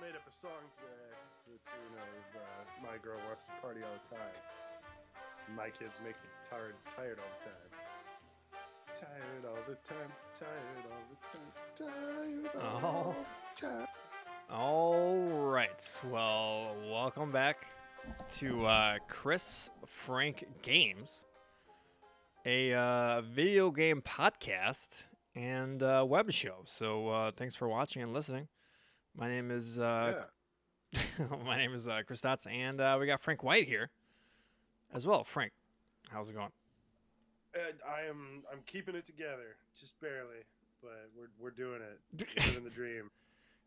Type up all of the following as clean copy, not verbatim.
made up a song today to the tune of "My Girl Wants to Party All the Time." My kids make me tired all the time. Tired all the time. Tired all the time. Tired Oh, all the time. all right. Well, welcome back to Chris Frank Games, a video game podcast and web show. So thanks for watching and listening. My name is Yeah. my name is Chris Dotz, and we got Frank White here as well. Frank, how's it going? And I'm keeping it together, just barely, but we're doing it. We're living the dream.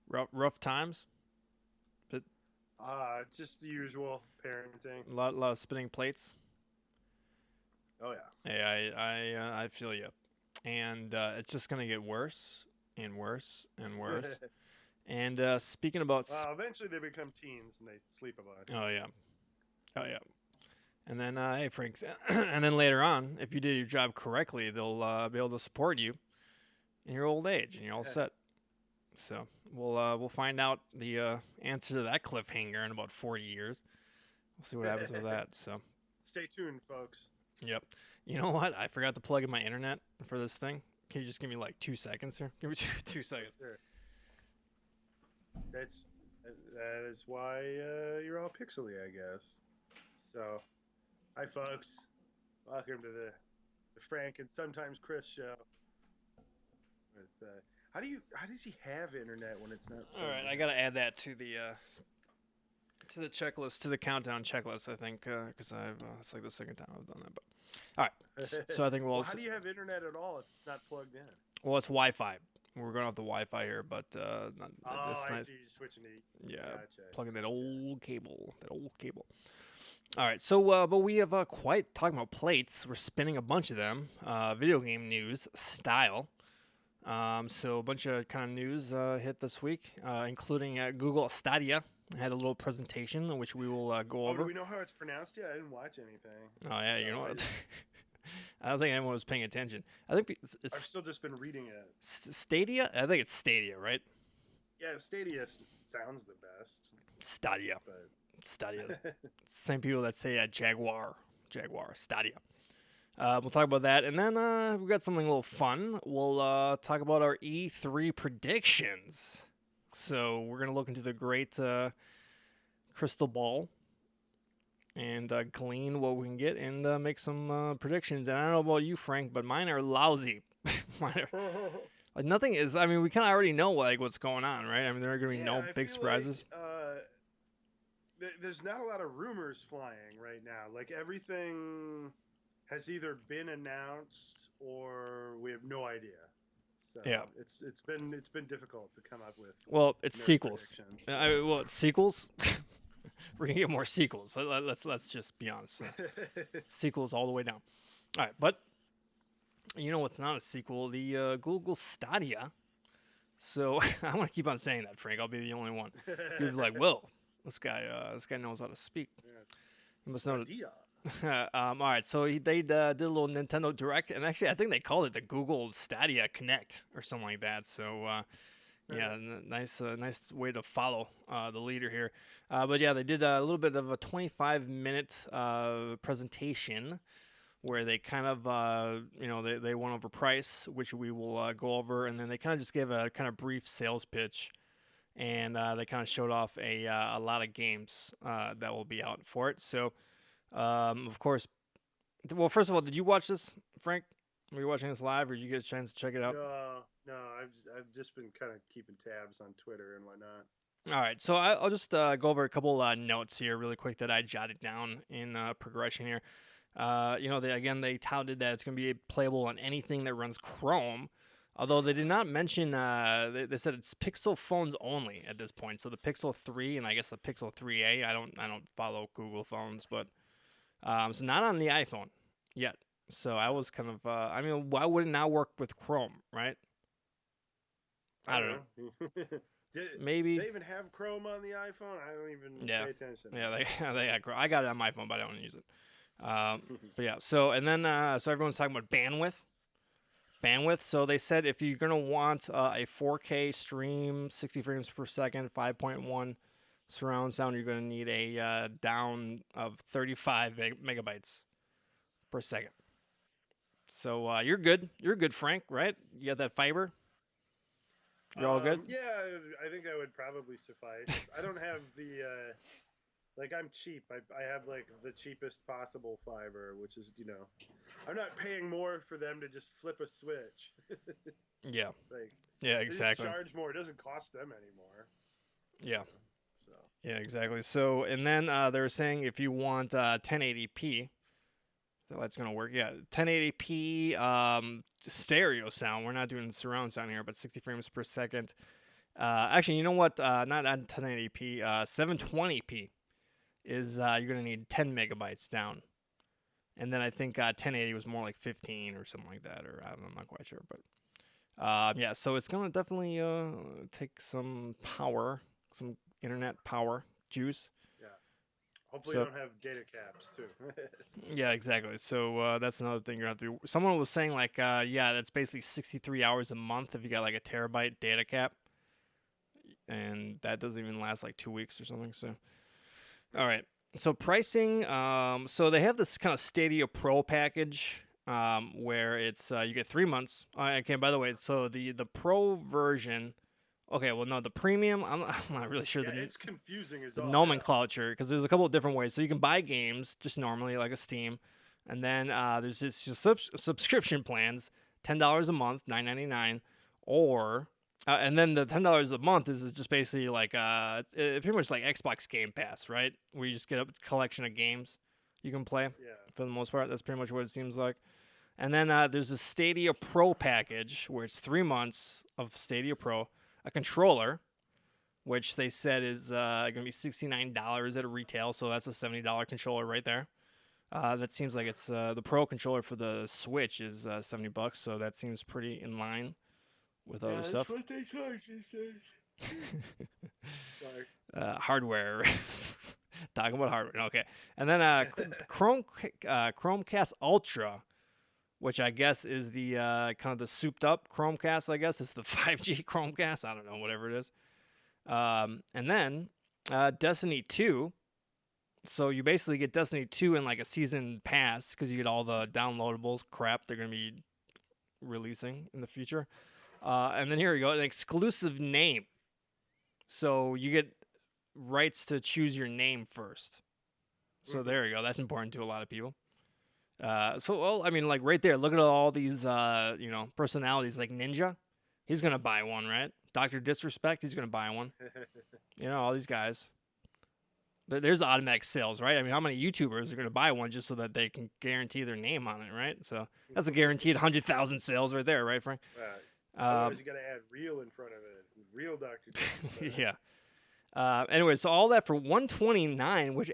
rough times, but Just the usual parenting. lot of spinning plates. Oh yeah. Hey, I feel you, and it's just gonna get worse and worse and worse. And speaking about, Well, eventually they become teens and they sleep a bunch. oh yeah, oh yeah, and then hey Frank, and then later on, if you did your job correctly, they'll be able to support you in your old age, and you're all set. So we'll find out the answer to that cliffhanger in about 40 years. We'll see what happens with that. So Stay tuned, folks. yep. You know what? I forgot to plug in my internet for this thing. Can you just give me like 2 seconds here? Give me two seconds. Sure. That's that is why you're all pixely, I guess. So, hi, folks. Welcome to the Frank and sometimes Chris show. With how does he have internet when it's not? All right, I gotta add that to the checklist, to the countdown checklist. I think because I've it's like the second time I've done that. But all right, so I think Well, how do you have internet at all if it's not plugged in? well, it's Wi-Fi. We're going off the Wi-Fi here, but not, Oh, it's I nice. see. You're switching to Yeah, gotcha. plugging that old cable. All right, so but we have quite talking about plates. We're spinning a bunch of them. Video game news style. So a bunch of kind of news hit this week, including Google Stadia. I had a little presentation which we will go Oh, over. do we know how it's pronounced yet? I didn't watch anything. Oh yeah, you So know what? I don't think anyone was paying attention. I think I've still just been reading it. Stadia. I think it's Stadia, right? Yeah, Stadia sounds the best, Stadia. but Stadia. Same people that say Jaguar. Stadia. We'll talk about that, and then we've got something a little fun. We'll talk about our E3 predictions. So we're gonna look into the great crystal ball and glean what we can get and make some predictions. And I don't know about you, Frank, but mine are lousy. Mine are, like nothing is. I mean, we kind of already know like what's going on, right? I mean, there are gonna be no I big feel surprises. Like, there's not a lot of rumors flying right now. Like everything has either been announced or we have no idea. So Yeah. it's been difficult to come up with. Well, it's nerd sequels. predictions. Well, it's sequels. We're gonna get more sequels. Let's just be honest. Sequels all the way down. All right, but you know what's not a sequel? The Google Stadia. So I'm gonna keep on saying that, Frank. I'll be the only one. People be like, "Whoa, this guy knows how to speak." He must know. Stadia. All right, so they did a little Nintendo Direct, and actually, I think they called it the Google Stadia Connect or something like that. So, yeah, nice way to follow the leader here. But yeah, they did a little bit of a 25-minute presentation where they kind of, they went over price, which we will go over, and then they kind of just gave a kind of brief sales pitch, and they kind of showed off a lot of games that will be out for it. So. Of course. Well, first of all, did you watch this, Frank? Were you watching this live, or did you get a chance to check it out? No, I've just been kind of keeping tabs on Twitter and whatnot. All right, so I'll just go over a couple notes here really quick that I jotted down in progression here. They touted that it's going to be playable on anything that runs Chrome, although they did not mention. They said it's Pixel phones only at this point. So the Pixel 3 and I guess the Pixel 3a. I don't follow Google phones, but so not on the iPhone yet. So I was kind of. Why would it not work with Chrome, right? I don't know. Maybe they even have Chrome on the iPhone? I don't even pay attention. Yeah, they got Chrome. I got it on my phone, but I don't use it. But yeah, so and then so everyone's talking about bandwidth. bandwidth. So they said if you're gonna want a 4K stream, 60 frames per second, 5.1 surround sound, you're gonna need a down of 35 megabytes per second. So you're good. You're good, Frank. Right? You got that fiber. You're all good. Yeah, I think that would probably suffice. I don't have the like I'm cheap. I have like the cheapest possible fiber, which is I'm not paying more for them to just flip a switch. Yeah. Like Yeah. they just Exactly. charge more. It doesn't cost them anymore. Yeah. So Yeah. Exactly. So and then they were saying if you want 1080p. So that's gonna work. Yeah, 1080p stereo sound. We're not doing surround sound here, but 60 frames per second. Actually, you know what? Not 1080p. 720p is you're gonna need 10 megabytes down, and then I think 1080 was more like 15 or something like that, or I'm not quite sure. But yeah, so it's gonna definitely take some power, some internet power juice. yeah. Hopefully, So you don't have data caps too. yeah, exactly. So that's another thing you're gonna have to do. Someone was saying like, yeah, that's basically 63 hours a month if you got like a terabyte data cap, and that doesn't even last like 2 weeks or something. So, all right. So pricing. So they have this kind of Stadia Pro package, where it's you get 3 months. Okay. By the way, so the Pro version. Okay. Well, no, the premium. I'm not really sure Yeah, it's confusing as the all hell. nomenclature because there's a couple of different ways. So you can buy games just normally like a Steam, and then there's this subscription plans, $10 a month, $9.99, or and then the $10 a month is just basically like pretty much like Xbox Game Pass, right? Where you just get a collection of games you can play Yeah. for the most part. That's pretty much what it seems like. And then there's a Stadia Pro package where it's 3 months of Stadia Pro, a controller, which they said is going to be $69 at a retail. So that's a $70 controller right there. That seems like it's the Pro controller for the Switch is $70, so that seems pretty in line with Yeah, other that's stuff. what they charge these days. Sorry. Hardware. Talking about hardware. Okay, and then Chromecast Ultra, which I guess is the kind of the souped up Chromecast. I guess it's the 5G Chromecast. I don't know, whatever it is. And then Destiny 2. So you basically get Destiny 2 in like a season pass because you get all the downloadable crap they're going to be releasing in the future. And then here you go, an exclusive name. So you get rights to choose your name first. So there you go. That's important to a lot of people. Well, I mean, like right there, look at all these, personalities like Ninja. He's going to buy one, right? Dr. Disrespect, he's going to buy one. All these guys. There's automatic sales, right? I mean, how many YouTubers are going to buy one just so that they can guarantee their name on it, right? So that's a guaranteed 100,000 sales right there, right, Frank? Otherwise, you got to add real in front of it. Real Dr. Yeah. Anyway, so all that for $129, which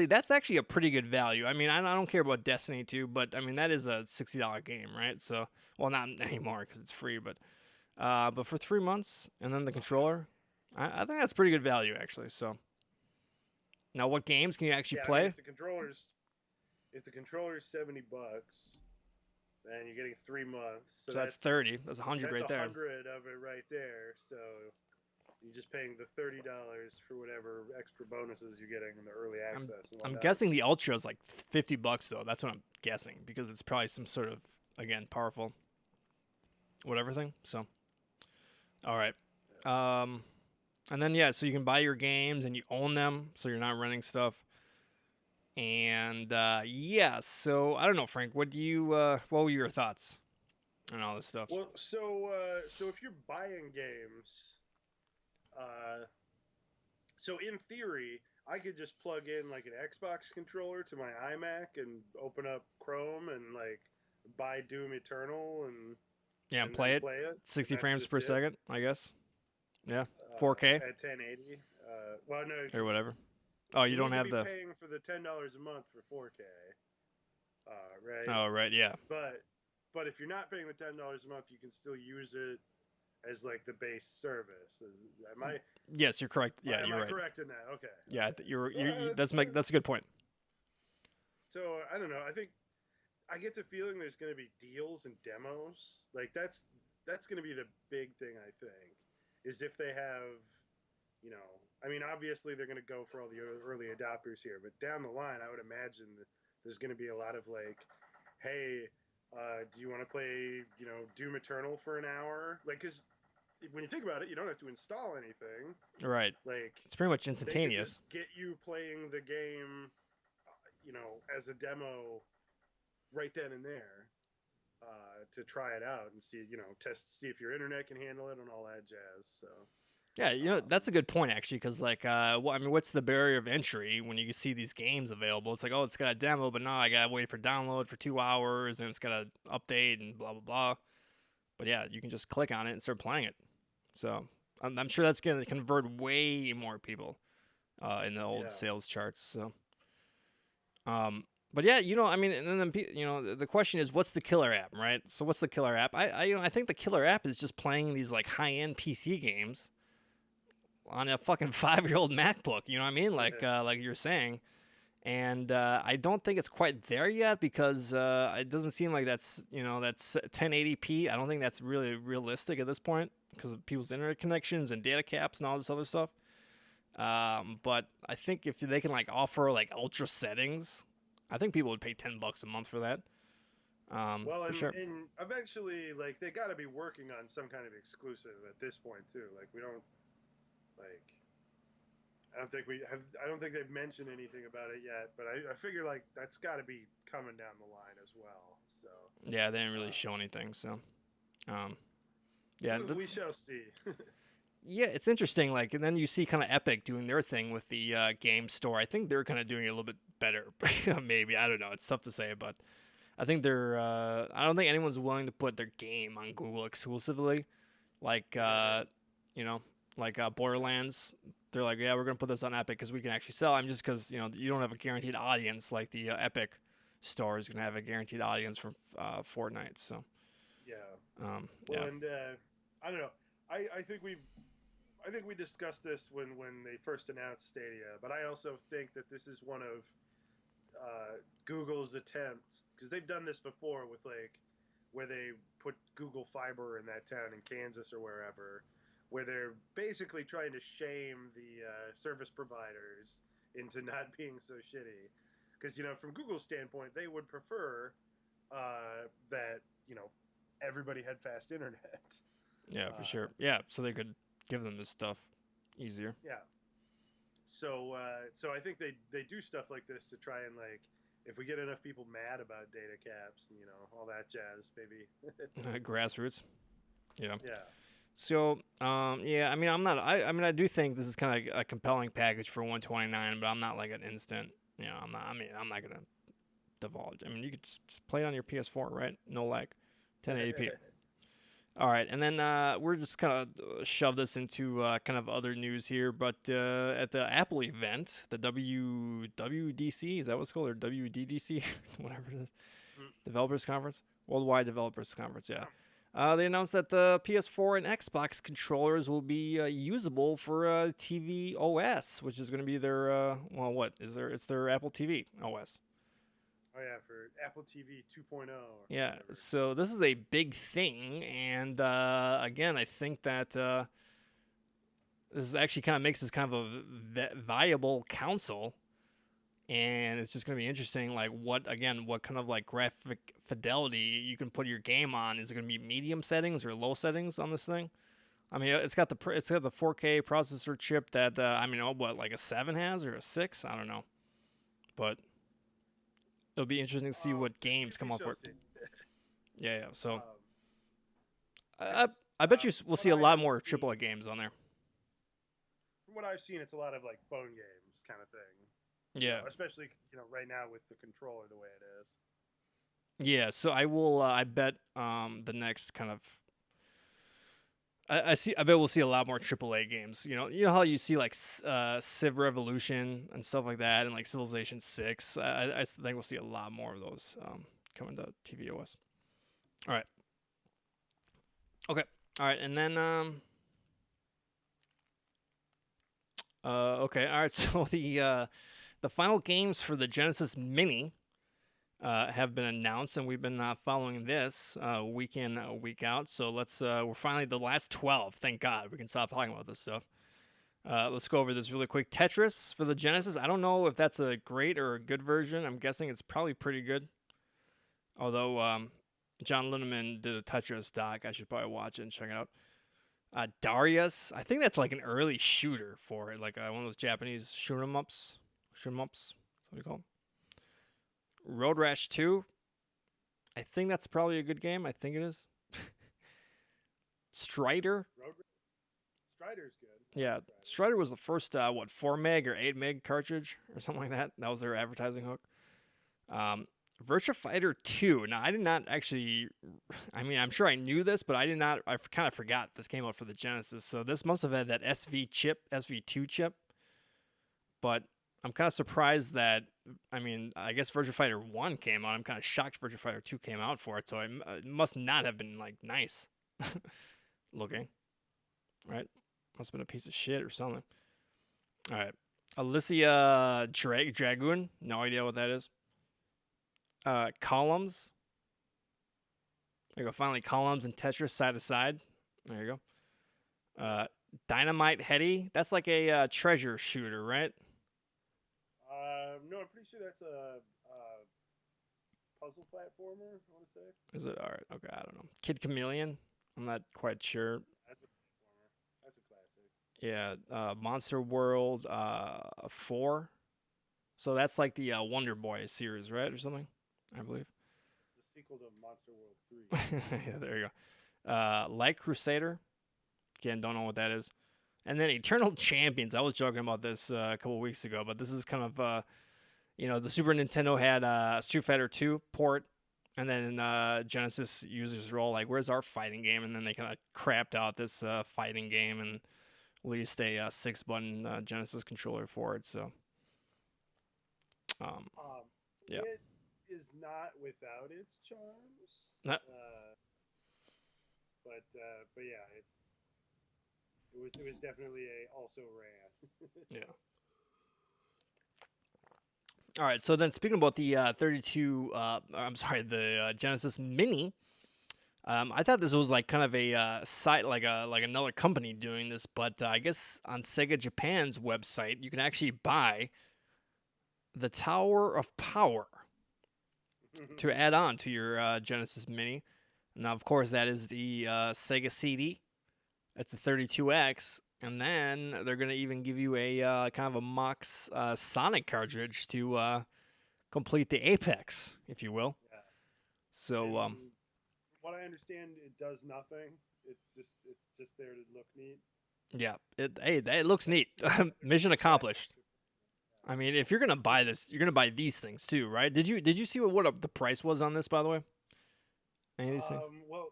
that's actually a pretty good value. I mean, I don't care about Destiny 2, but I mean that is a $60 game, right? So, well, not anymore because it's free, but for 3 months and then the controller, I think that's pretty good value actually. So, now what games can you actually play? I mean, if the controller's $70, then you're getting 3 months. So that's 30. That's 100 right there. That's 100 of it right there. So you're just paying the $30 for whatever extra bonuses you're getting in the early access. I'm guessing the Ultra is like $50 though. That's what I'm guessing because it's probably some sort of powerful whatever thing. So, all right. And then so you can buy your games and you own them, so you're not renting stuff. And so I don't know, Frank. What were your thoughts on all this stuff? Well, so if you're buying games, so in theory, I could just plug in like an Xbox controller to my iMac and open up Chrome and like buy Doom Eternal and play it 60 frames per second, I guess. Yeah, 4K at 1080. Well, no, or whatever. Oh, you don't have the paying for the $10 a month for 4K, right? Oh, right, yeah. But if you're not paying the $10 a month, you can still use it as like the base service. Am I? Yes, you're correct. Yeah, you're right. Correct in that? Okay. Yeah, that's a good point. So I don't know. I think I get the feeling there's going to be deals and demos. Like that's going to be the big thing, I think, is if they have, I mean, obviously they're going to go for all the early adopters here, but down the line, I would imagine that there's going to be a lot of like, hey, do you want to play, Doom Eternal for an hour? Like, because when you think about it, you don't have to install anything. Right. Like, It's pretty much they could just instantaneous. get you playing the game, as a demo right then and there, to try it out and see, see if your internet can handle it and all that jazz. So Yeah, um, that's a good point actually, because like, I mean, what's the barrier of entry when you see these games available? It's like, oh, it's got a demo, but now I gotta wait for download for 2 hours, and it's gotta update and blah blah blah. But yeah, you can just click on it and start playing it. So I'm sure that's gonna convert way more people in the old yeah, sales charts. So, um, but yeah, I mean, and then the question is, what's the killer app, right? So what's the killer app? I think the killer app is just playing these like high end PC games on a fucking 5-year-old MacBook. You know what I mean? Like you're saying. And I don't think it's quite there yet, because it doesn't seem like that's 1080p. I don't think that's really realistic at this point because of people's internet connections and data caps and all this other stuff. But I think if they can like offer like ultra settings, I think people would pay $10 a month for that. well, For and sure. and eventually, like, they got to be working on some kind of exclusive at this point too. Like, we don't like. I don't think they've mentioned anything about it yet, but I figure like that's got to be coming down the line as well. So Yeah, they didn't really uh, show anything. So, um, yeah, we shall see. yeah, it's interesting. Like, and then you see kind of Epic doing their thing with the game store. I think they're kind of doing it a little bit better. Maybe, I don't know. It's tough to say, but I think they're. I don't think anyone's willing to put their game on Google exclusively, like you know, like Borderlands. They're like, yeah, we're gonna put this on Epic because we can actually sell. I'm just because you don't have a guaranteed audience like the Epic store is gonna have a guaranteed audience for Fortnite. So, Yeah. Well, yeah, and I don't know. I think we discussed this when they first announced Stadia, but I also think that this is one of Google's attempts, because they've done this before with like where they put Google Fiber in that town in Kansas or wherever, where they're basically trying to shame the service providers into not being so shitty. Because from Google's standpoint, they would prefer that everybody had fast internet. yeah, for Uh, sure. Yeah, so they could give them this stuff easier. yeah. So I think they do stuff like this to try and like, if we get enough people mad about data caps and all that jazz, maybe. Grassroots. Yeah. Yeah. So, yeah, I mean, I mean, I do think this is kind of a compelling package for 129, but I'm not like an instant. I'm not. I mean, I'm not gonna divulge. I mean, you could just play it on your PS4, right? No lag, 1080p. All right, and then we're just kind of shove this into kind of other news here, but at the Apple event, the WWDC, is that what it's called, or WDDC, whatever it is, Mm, Developers Conference, Worldwide Developers Conference, yeah. yeah. They announced that the PS4 and Xbox controllers will be usable for TV OS, which is going to be their well, what is their? It's their Apple TV OS. Oh yeah, for Apple TV 2.0 or Yeah, whatever. so this is a big thing, and again, I think that this actually kind of makes this kind of a viable console, and it's just going to be interesting, like what kind of like graphic fidelity you can put your game on. Is it going to be medium settings or low settings on this thing? I mean, it's got the 4K processor chip that I mean, what like a 7 has or a 6? I don't know, but it'll be interesting to see what games We come out for shall it. see. Yeah, yeah. So Um, I it's I bet you from we'll what see a I lot have more seen. AAA games on there. From what I've seen, it's a lot of like phone games kind of thing. Yeah, Especially right now with the controller the way it is. yeah. So I will. I bet the next kind of I see. I bet we'll see a lot more AAA games. You know how you see like Civ Revolution and stuff like that, and like Civilization 6. I think we'll see a lot more of those coming to tvOS. All right. Okay. All right. And then okay. All right. So the final games for the Genesis Mini have been announced, and we've been following this week in, week out. So we're finally the last 12. Thank God we can stop talking about this stuff. Let's go over this really quick. Tetris for the Genesis. I don't know if that's a great or a good version. I'm guessing it's probably pretty good. Although John Linneman did a Tetris doc, I should probably watch it and check it out. Darius, I think that's like an early shooter for it, like one of those Japanese shoot 'em ups. Shoot 'em ups. That's what you call them. Road Rash 2. I think that's probably a good game. I think it is. Strider. Strider's good. Yeah, Strider was the first 4 meg or 8 meg cartridge or something like that. That was their advertising hook. Virtua Fighter 2. Now, I did not actually. I mean, I'm sure I knew this, but I did not. I kind of forgot this came out for the Genesis. So this must have had that SV2 chip. But I'm kind of surprised that. I mean, I guess Virtua Fighter 1 came out. I'm kind of shocked Virtua Fighter 2 came out for it. So it must not have been like nice looking, right? Must have been a piece of shit or something. All right, Alicia Dragoon. No idea what that is. Columns. There you go. Finally, columns and Tetris side to side. There you go. Dynamite Heady. That's like a treasure shooter, right? No, I'm pretty sure that's a puzzle platformer. I want to say. Is it all right? Okay, I don't know. Kid Chameleon. I'm not quite sure. That's a platformer. That's a classic. Yeah. Monster World 4. So that's like the Wonder Boy series, right, or something? I believe. It's the sequel to Monster World 3. Yeah, there you go. Light Crusader. Again, don't know what that is. And then Eternal Champions. I was joking about this a couple weeks ago, but this is kind of, the Super Nintendo had Street Fighter 2 port, and then Genesis users were all like, where's our fighting game? And then they kind of crapped out this fighting game and released a 6-button Genesis controller for it. So, yeah. It is not without its charms. Not- but yeah, it was definitely also ran. Yeah. All right. So then, speaking about the 32, the Genesis Mini. I thought this was like kind of a site, like another company doing this, but I guess on Sega Japan's website, you can actually buy the Tower of Power to add on to your Genesis Mini. Now, of course, that is the Sega CD. It's a 32X, and then they're gonna even give you a kind of a mock Sonic cartridge to complete the Apex, if you will. Yeah. So, what I understand, it does nothing. It's just there to look neat. Yeah, it looks neat. Mission accomplished. I mean, if you're gonna buy this, you're gonna buy these things too, right? Did you see what the price was on this, by the way? Any of these things? Well,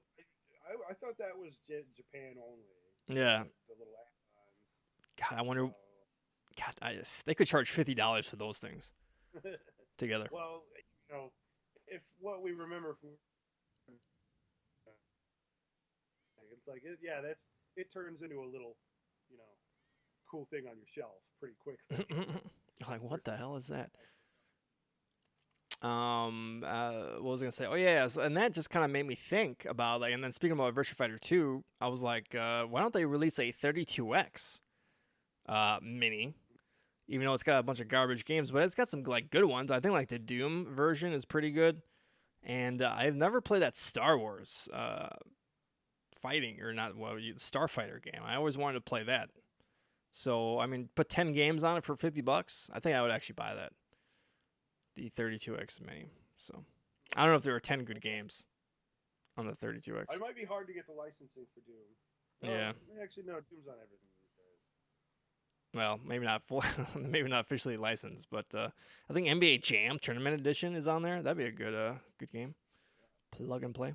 I thought that was Japan only. Yeah. The little add-ons. God, I wonder. God, they could charge $50 for those things together. Well, if what we remember from, it's like it turns into a little, cool thing on your shelf pretty quickly. Like, what the hell is that? What was I gonna say? Oh yeah, so, and that just kind of made me think about and then speaking about Virtua Fighter 2, I was like, why don't they release a 32X mini? Even though it's got a bunch of garbage games, but it's got some like good ones. I think like the Doom version is pretty good, and I've never played that Star Wars fighting or not. Well, Starfighter game. I always wanted to play that. So I mean, put 10 games on it for $50. I think I would actually buy that. The 32X mini. So I don't know if there are 10 good games on the 32X. It might be hard to get the licensing for Doom. Yeah. Actually, no, Doom's on everything these days. Well, maybe not maybe not officially licensed, but I think NBA Jam Tournament Edition is on there. That'd be a good game. Plug and play.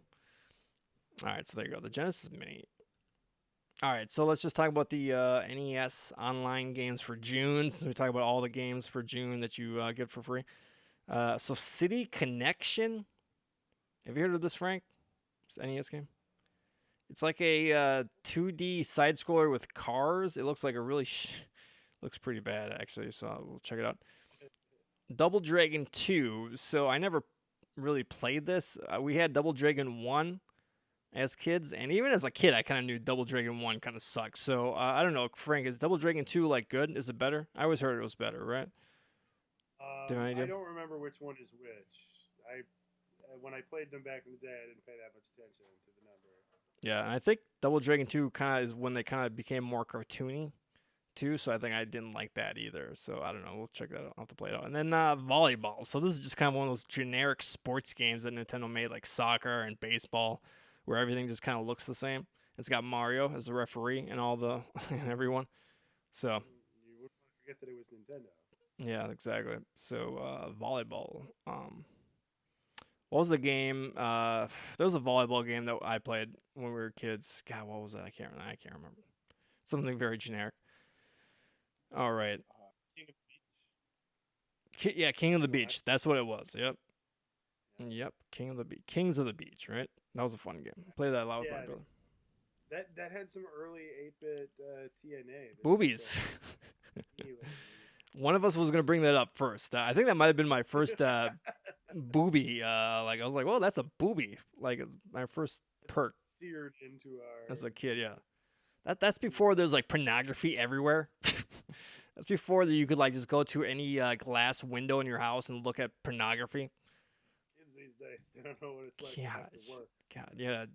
All right, so there you go. The Genesis Mini. All right, so let's just talk about the NES online games for June, since we talk about all the games for June that you get for free. So City Connection. Have you heard of this, Frank? It's an NES game. It's like a 2D side scroller with cars. It looks like a really looks pretty bad actually. So we'll check it out. Double Dragon 2. So I never really played this. We had Double Dragon 1 as kids, and even as a kid, I kind of knew Double Dragon 1 kind of sucked. So I don't know, Frank, is Double Dragon 2 like good? Is it better? I always heard it was better, right? Do you have any I idea? don't remember which one is which. I when I played them back in the day, I didn't pay that much attention to the number. Yeah, and I think Double Dragon 2 kind of is when they kind of became more cartoony too, so I think I didn't like that either. So I don't know. We'll check that out. I'll have to play it out. And then volleyball. So this is just kind of one of those generic sports games that Nintendo made, like soccer and baseball, where everything just kind of looks the same. It's got Mario as the referee and all the and everyone. So You wouldn't want to forget that it was Nintendo. yeah, exactly. So volleyball. What was the game? There was a volleyball game that I played when we were kids. God, what was that? I can't remember. Something very generic. All right. King of the Beach. Yeah, King of the Correct. Beach. That's what it was. Yep. Yeah. Yep. King of the Beach. Kings of the Beach, right? That was a fun game. Play that a lot with my Yeah, brother. that had some early 8-bit TNA. Boobies. One of us was gonna bring that up first. I think that might have been my first booby. Like I was like, "Oh, that's a booby." Like it's my first perk Seared into our. as a kid. Yeah. That's before there's like pornography everywhere. That's before that you could like just go to any glass window in your house and look at pornography. Kids these days, they don't know what it's like Yeah, to work. God, yeah,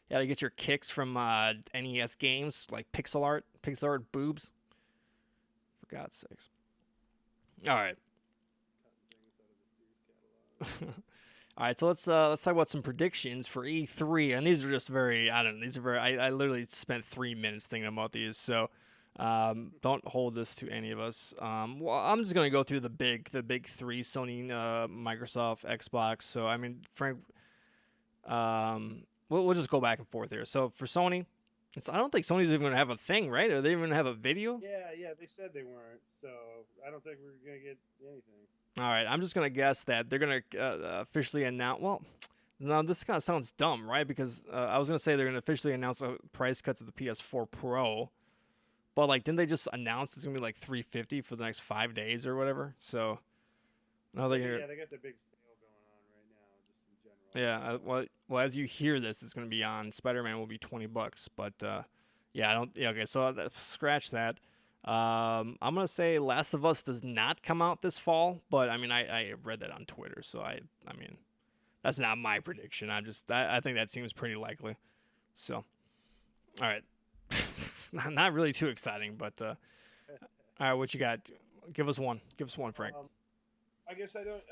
to get your kicks from NES games like pixel art boobs. For God's sakes. All right. Cutting things out of the Sears catalog. All right, so let's talk about some predictions for E3, and these are just very I don't know. These are very I literally spent 3 minutes thinking about these, so don't hold this to any of us. Well, I'm just gonna go through the big three: Sony, Microsoft, Xbox. So I mean, Frank, we'll just go back and forth here. So for Sony, I don't think Sony's even gonna have a thing, right? Are they even gonna have a video? Yeah, they said they weren't, so I don't think we're gonna get anything. All right, I'm just gonna guess that they're gonna officially announce. Well, no, this kind of sounds dumb, right? Because I was gonna say they're gonna officially announce a price cut to the PS4 Pro, but like, didn't they just announce it's gonna be like 350 for the next 5 days or whatever? So now they're gonna. Yeah, they got the big sale going on right now, just in general. Yeah, well, as you hear this, it's gonna be on. Spider-Man will be $20, but yeah, I don't. Yeah, okay, so scratch that. I'm gonna say Last of Us does not come out this fall, but I mean, I read that on Twitter, so I mean, that's not my prediction. I think that seems pretty likely. So, all right, not really too exciting, but all right, what you got? Give us one. Give us one, Frank. I guess I don't.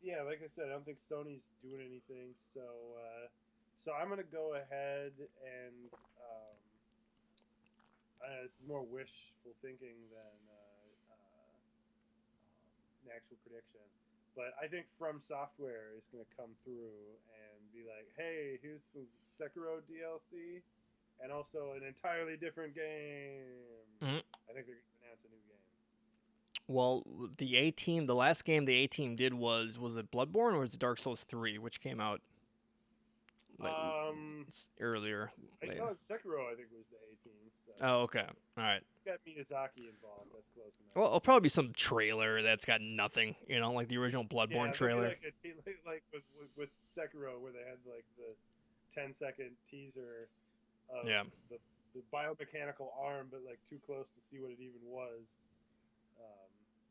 Yeah, like I said, I don't think Sony's doing anything. So I'm gonna go ahead and this is more wishful thinking than an actual prediction. But I think From Software is going to come through and be like, "Hey, here's some Sekiro DLC, and also an entirely different game." Mhm. I think they're going to announce a new game. Well, the A team, the last game the A team did was it Bloodborne or was it Dark Souls 3, which came out like earlier? I Later. thought Sekiro, I think, was the A team. So. Oh, okay. All right. It's got Miyazaki involved. That's close enough. Well, it'll probably be some trailer that's got nothing, like the original Bloodborne trailer. Like with Sekiro, where they had like the 10-second teaser of the biomechanical arm, but like too close to see what it even was.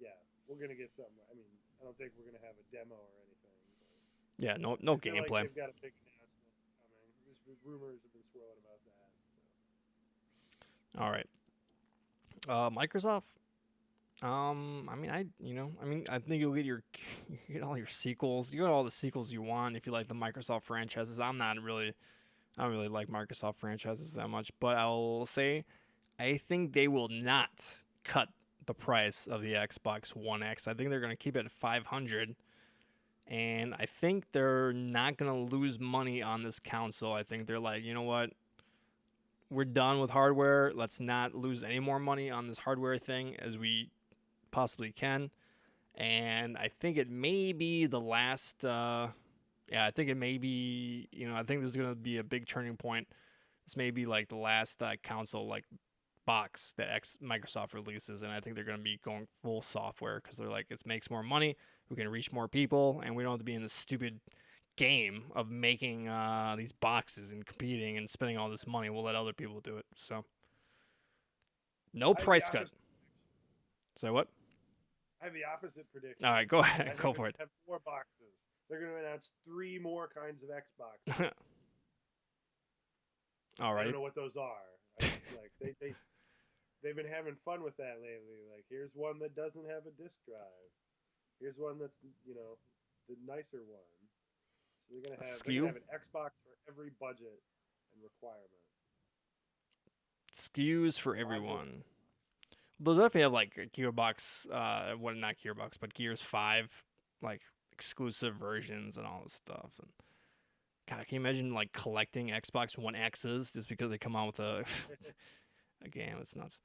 Yeah, we're gonna get something. I mean, I don't think we're gonna have a demo or anything. But yeah, no I feel gameplay. Like they've got a big announcement coming. There's rumors have been swirling about that. So. All right. Microsoft. I think you'll get you get all your sequels. You got all the sequels you want if you like the Microsoft franchises. I don't really like Microsoft franchises that much, but I'll say I think they will not cut the price of the Xbox One X. I think they're going to keep it at 500, and I think they're not going to lose money on this console. I think they're like, you know what? We're done with hardware. Let's not lose any more money on this hardware thing as we possibly can. And I think it may be the last. I think it may be. I think this is going to be a big turning point. This may be like the last console like box that Microsoft releases, and I think they're going to be going full software because they're like it makes more money. we can reach more people, and we don't have to be in this stupid game of making these boxes and competing and spending all this money. We'll let other people do it. So no I have the price cut. opposite. So what? I have the opposite All prediction. right, go I ahead. think Go they're for gonna have more boxes. They're gonna announce 3 more kinds of Xboxes. it. All I don't right. know what those are. I just like they've been having fun with that lately. Like here's one that doesn't have a disk drive. Here's one that's the nicer one. So they're gonna SKU. have an Xbox for every budget and requirement. SKUs for Modular. everyone. They'll definitely have like a Gearbox, well, not Gearbox, but Gears 5, like exclusive versions and all this stuff. And God, can you imagine like collecting Xbox One X's just because they come out with a, a game? It's nuts.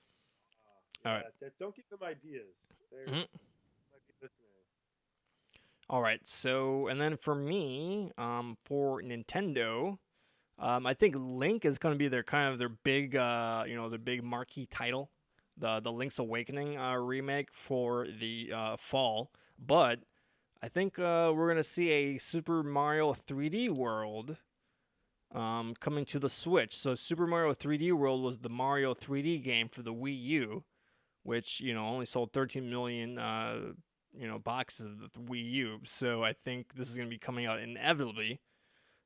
All right. Yeah, don't give them ideas. They're Mhm. might be listening. All right. So, and then for me, for Nintendo, I think Link is going to be their kind of their big, their big marquee title, the Link's Awakening remake for the fall. But I think we're gonna see a Super Mario 3D World coming to the Switch. So Super Mario 3D World was the Mario 3D game for the Wii U, which only sold 13 million boxes of the Wii U. So I think this is gonna be coming out inevitably.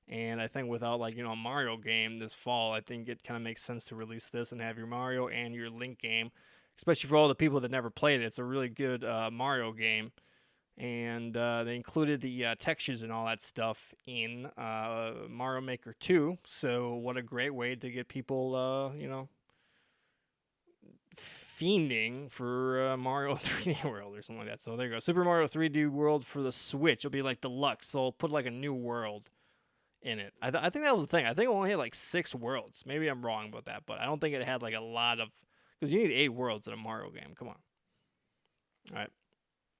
And I think without like a Mario game this fall, I think it kind of makes sense to release this and have your Mario and your Link game, especially for all the people that never played it. It's a really good Mario game, and they included the textures and all that stuff in Mario Maker 2. So what a great way to get people, fiending for Mario 3D World or something like that. So there you go, Super Mario 3D World for the Switch. It'll be like deluxe, so I'll put like a new world in it. I think that was the thing. I think it only had like 6 worlds. Maybe I'm wrong about that, but I don't think it had like a lot of, because you need 8 worlds in a Mario game. Come on. All right.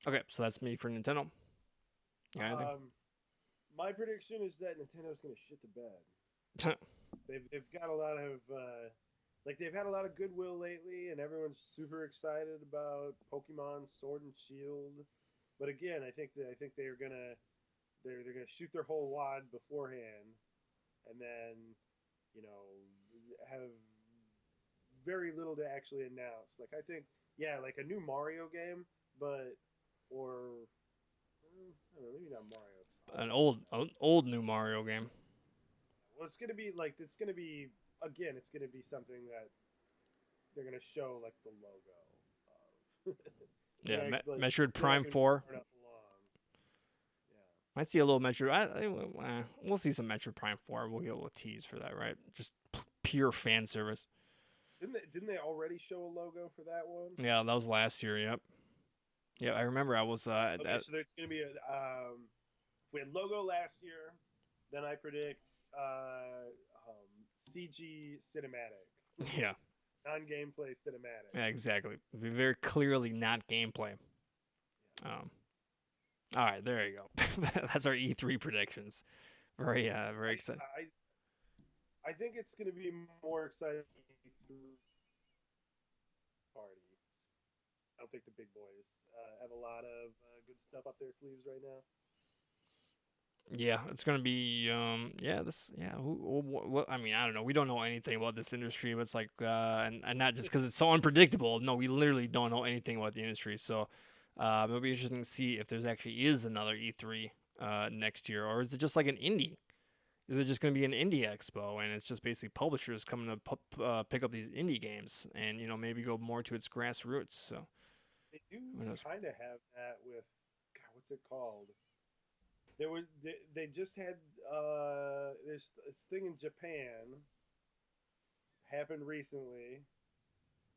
Okay, so that's me for Nintendo. Yeah, anything? My prediction is that Nintendo's gonna shit the bed. They've got a lot of they've had a lot of goodwill lately, and everyone's super excited about Pokemon Sword and Shield. But again, I think they're gonna shoot their whole wad beforehand, and then you know have very little to actually announce. Like I think, yeah, like a new Mario game, but or I don't know, maybe not Mario. An old new Mario game. Well, it's gonna be again. It's gonna be something that they're gonna show like the logo of. Yeah, Metroid They're not Prime gonna be 4. far enough along. Yeah. Might see a little Metroid. We'll see some Metroid Prime 4. We'll get a little tease for that, right? Just pure fan service. Didn't they already show a logo for that one? Yeah, that was last year. Yep. Yeah, I remember. I was. Okay, so it's gonna be a. We had logo last year. Then I predict CG cinematic, Yeah. non-gameplay cinematic. Yeah, exactly. It'd be very clearly not gameplay. Um. All right, there you go. That's our E3 predictions. Very exciting. I think it's going to be more exciting through party. I don't think the big boys have a lot of good stuff up their sleeves right now. Yeah, it's gonna be. I mean, I don't know. We don't know anything about this industry, but it's like, and not just because it's so unpredictable. No, we literally don't know anything about the industry. So, it'll be interesting to see if there's actually is another E3 next year, or is it just like an indie? Is it just going to be an indie expo, and it's just basically publishers coming to pick up these indie games, and maybe go more to its grassroots? So They do who knows? kind of have that with, God, what's it called? They just had this thing in Japan happened recently.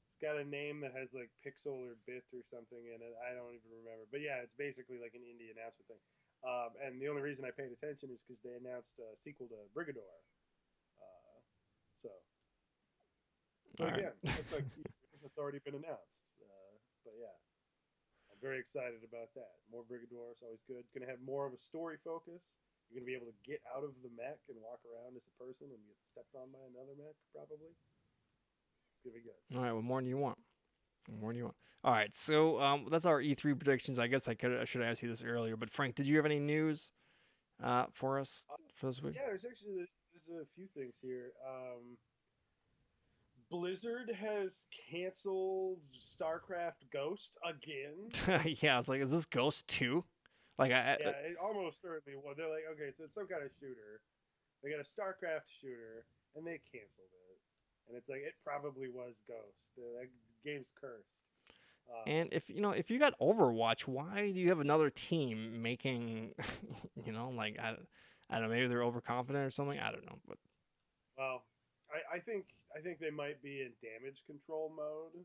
It's got a name that has like pixel or bit or something in it. I don't even remember. But yeah, it's basically like an indie announcement thing. And the only reason I paid attention is because they announced a sequel to Brigador. Uh, so, All but right. again, that's like that's already been announced. But yeah, I'm very excited about that. More Brigador is always good. Going to have more of a story focus. You're going to be able to get out of the mech and walk around as a person and get stepped on by another mech, probably. It's going to be good. All right. What more do you want? What do you want? All right, so that's our E3 predictions. I should ask you this earlier, but Frank, did you have any news for us for this week? Yeah, there's a few things here. Blizzard has canceled StarCraft Ghost again. Yeah, I was like, is this Ghost 2? Like Yeah, it almost certainly was. They're like, okay, so it's some kind of shooter. They got a StarCraft shooter, and they canceled it. And it's like it probably was Ghost. That game's cursed. and if you got Overwatch, why do you have another team making like I don't know, maybe they're overconfident or something. I don't know, but Well, I think they might be in damage control mode.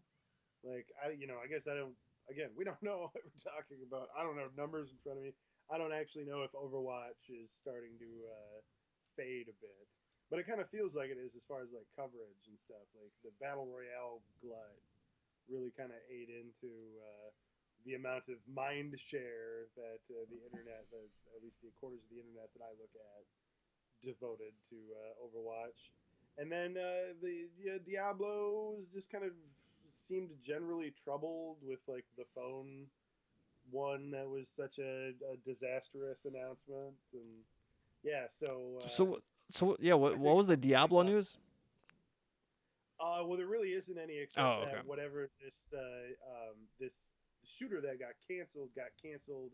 Like I guess I don't. Again, we don't know what we're talking about. I don't have numbers in front of me. I don't actually know if Overwatch is starting to fade a bit, but it kind of feels like it is as far as like coverage and stuff. Like the battle royale glut really kind of ate into the amount of mind share that the internet, at least the quarters of the internet that I look at, devoted to Overwatch. And then the Diablo was just kind of seemed generally troubled with like the phone one that was such a disastrous announcement, and yeah, so so so yeah, I what think was the everybody's Diablo on. news? Well, there really isn't any except Oh, that okay. whatever this shooter that got canceled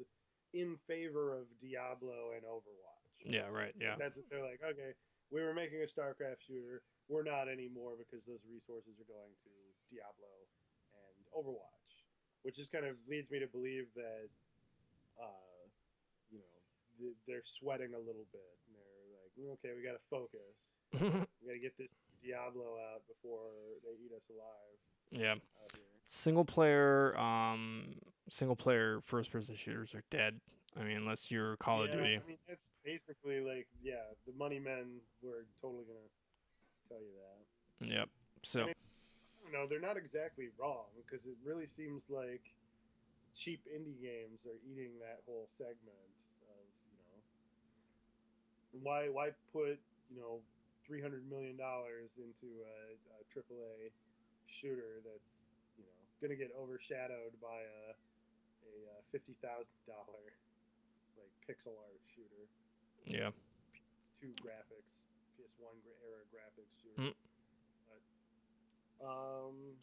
in favor of Diablo and Overwatch, Yeah, right. basically. Like Yeah. that's what they're like. Okay, we were making a StarCraft shooter. We're not anymore because those resources are going to Diablo and Overwatch, which just kind of leads me to believe that uh, they're sweating a little bit and they're like, okay, we got to focus. We got to get this Diablo out before they eat us alive Yeah. out here. Single player single player first person shooters are dead. I mean, unless you're Call of Yeah, Duty. I mean that's basically like the money men were totally gonna tell you that, Yep. and So, I don't know, they're not exactly wrong because it really seems like cheap indie games are eating that whole segment of why put $300 million into a AAA shooter that's going to get overshadowed by a $50,000 like pixel art shooter, yeah. PS2 graphics, PS1 era graphics shooter. Mm, But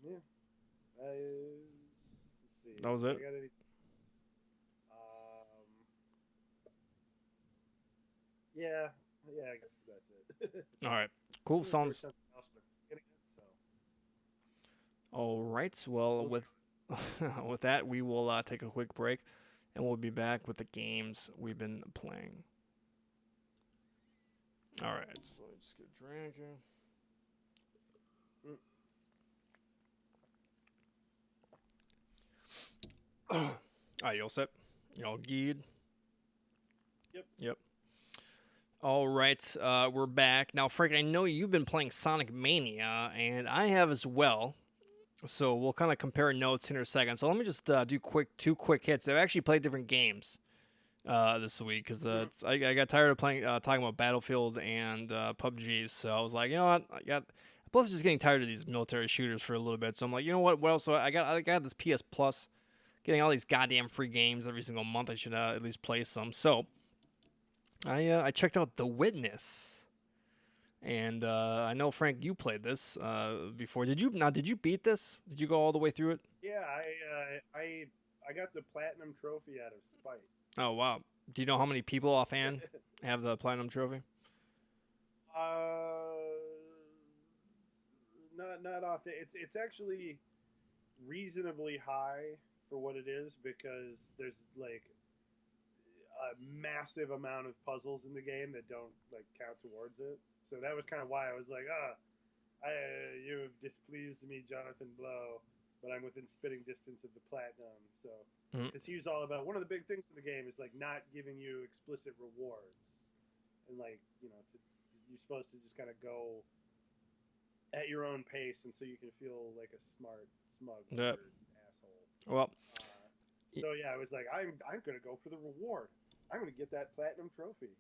yeah, let's see. that was Do it. I got any? Um, yeah, yeah. I guess that's it. All right. Cool. I think there was Sounds something else, but I'm getting it. So all right. Well, we'll with with that, we will take a quick break and we'll be back with the games we've been playing. All right. So let me just get a drink here. mm, All right, you all set? You all geared? yep. Yep. All right, we're back now, Frank. I know you've been playing Sonic Mania, and I have as well. So we'll kind of compare notes in a second. So let me just do two quick hits. I've actually played different games this week because Mm, I got tired of playing talking about Battlefield and PUBG. So I was like, you know what, I got. Plus, just getting tired of these military shooters for a little bit. So I'm like, you know what? What else? So I got this PS Plus, getting all these goddamn free games every single month. I should at least play some. So I checked out The Witness, and I know Frank, you played this before. Did you beat this? Did you go all the way through it? yeah, I got the platinum trophy out of spite. Oh wow. Do you know how many people offhand have the platinum trophy? uh, not off. It's actually reasonably high for what it is because there's like a massive amount of puzzles in the game that don't like count towards it. So that was kind of why I was like, you have displeased me, Jonathan Blow, but I'm within spitting distance of the platinum. So, Mhm. because he was all about one of the big things in the game is like not giving you explicit rewards, and like you're supposed to just kind of go at your own pace, and so you can feel like a smart, smug, Yep. weird asshole. Well, Uh, so yeah, I was like, I'm gonna go for the reward. I'm gonna get that platinum trophy,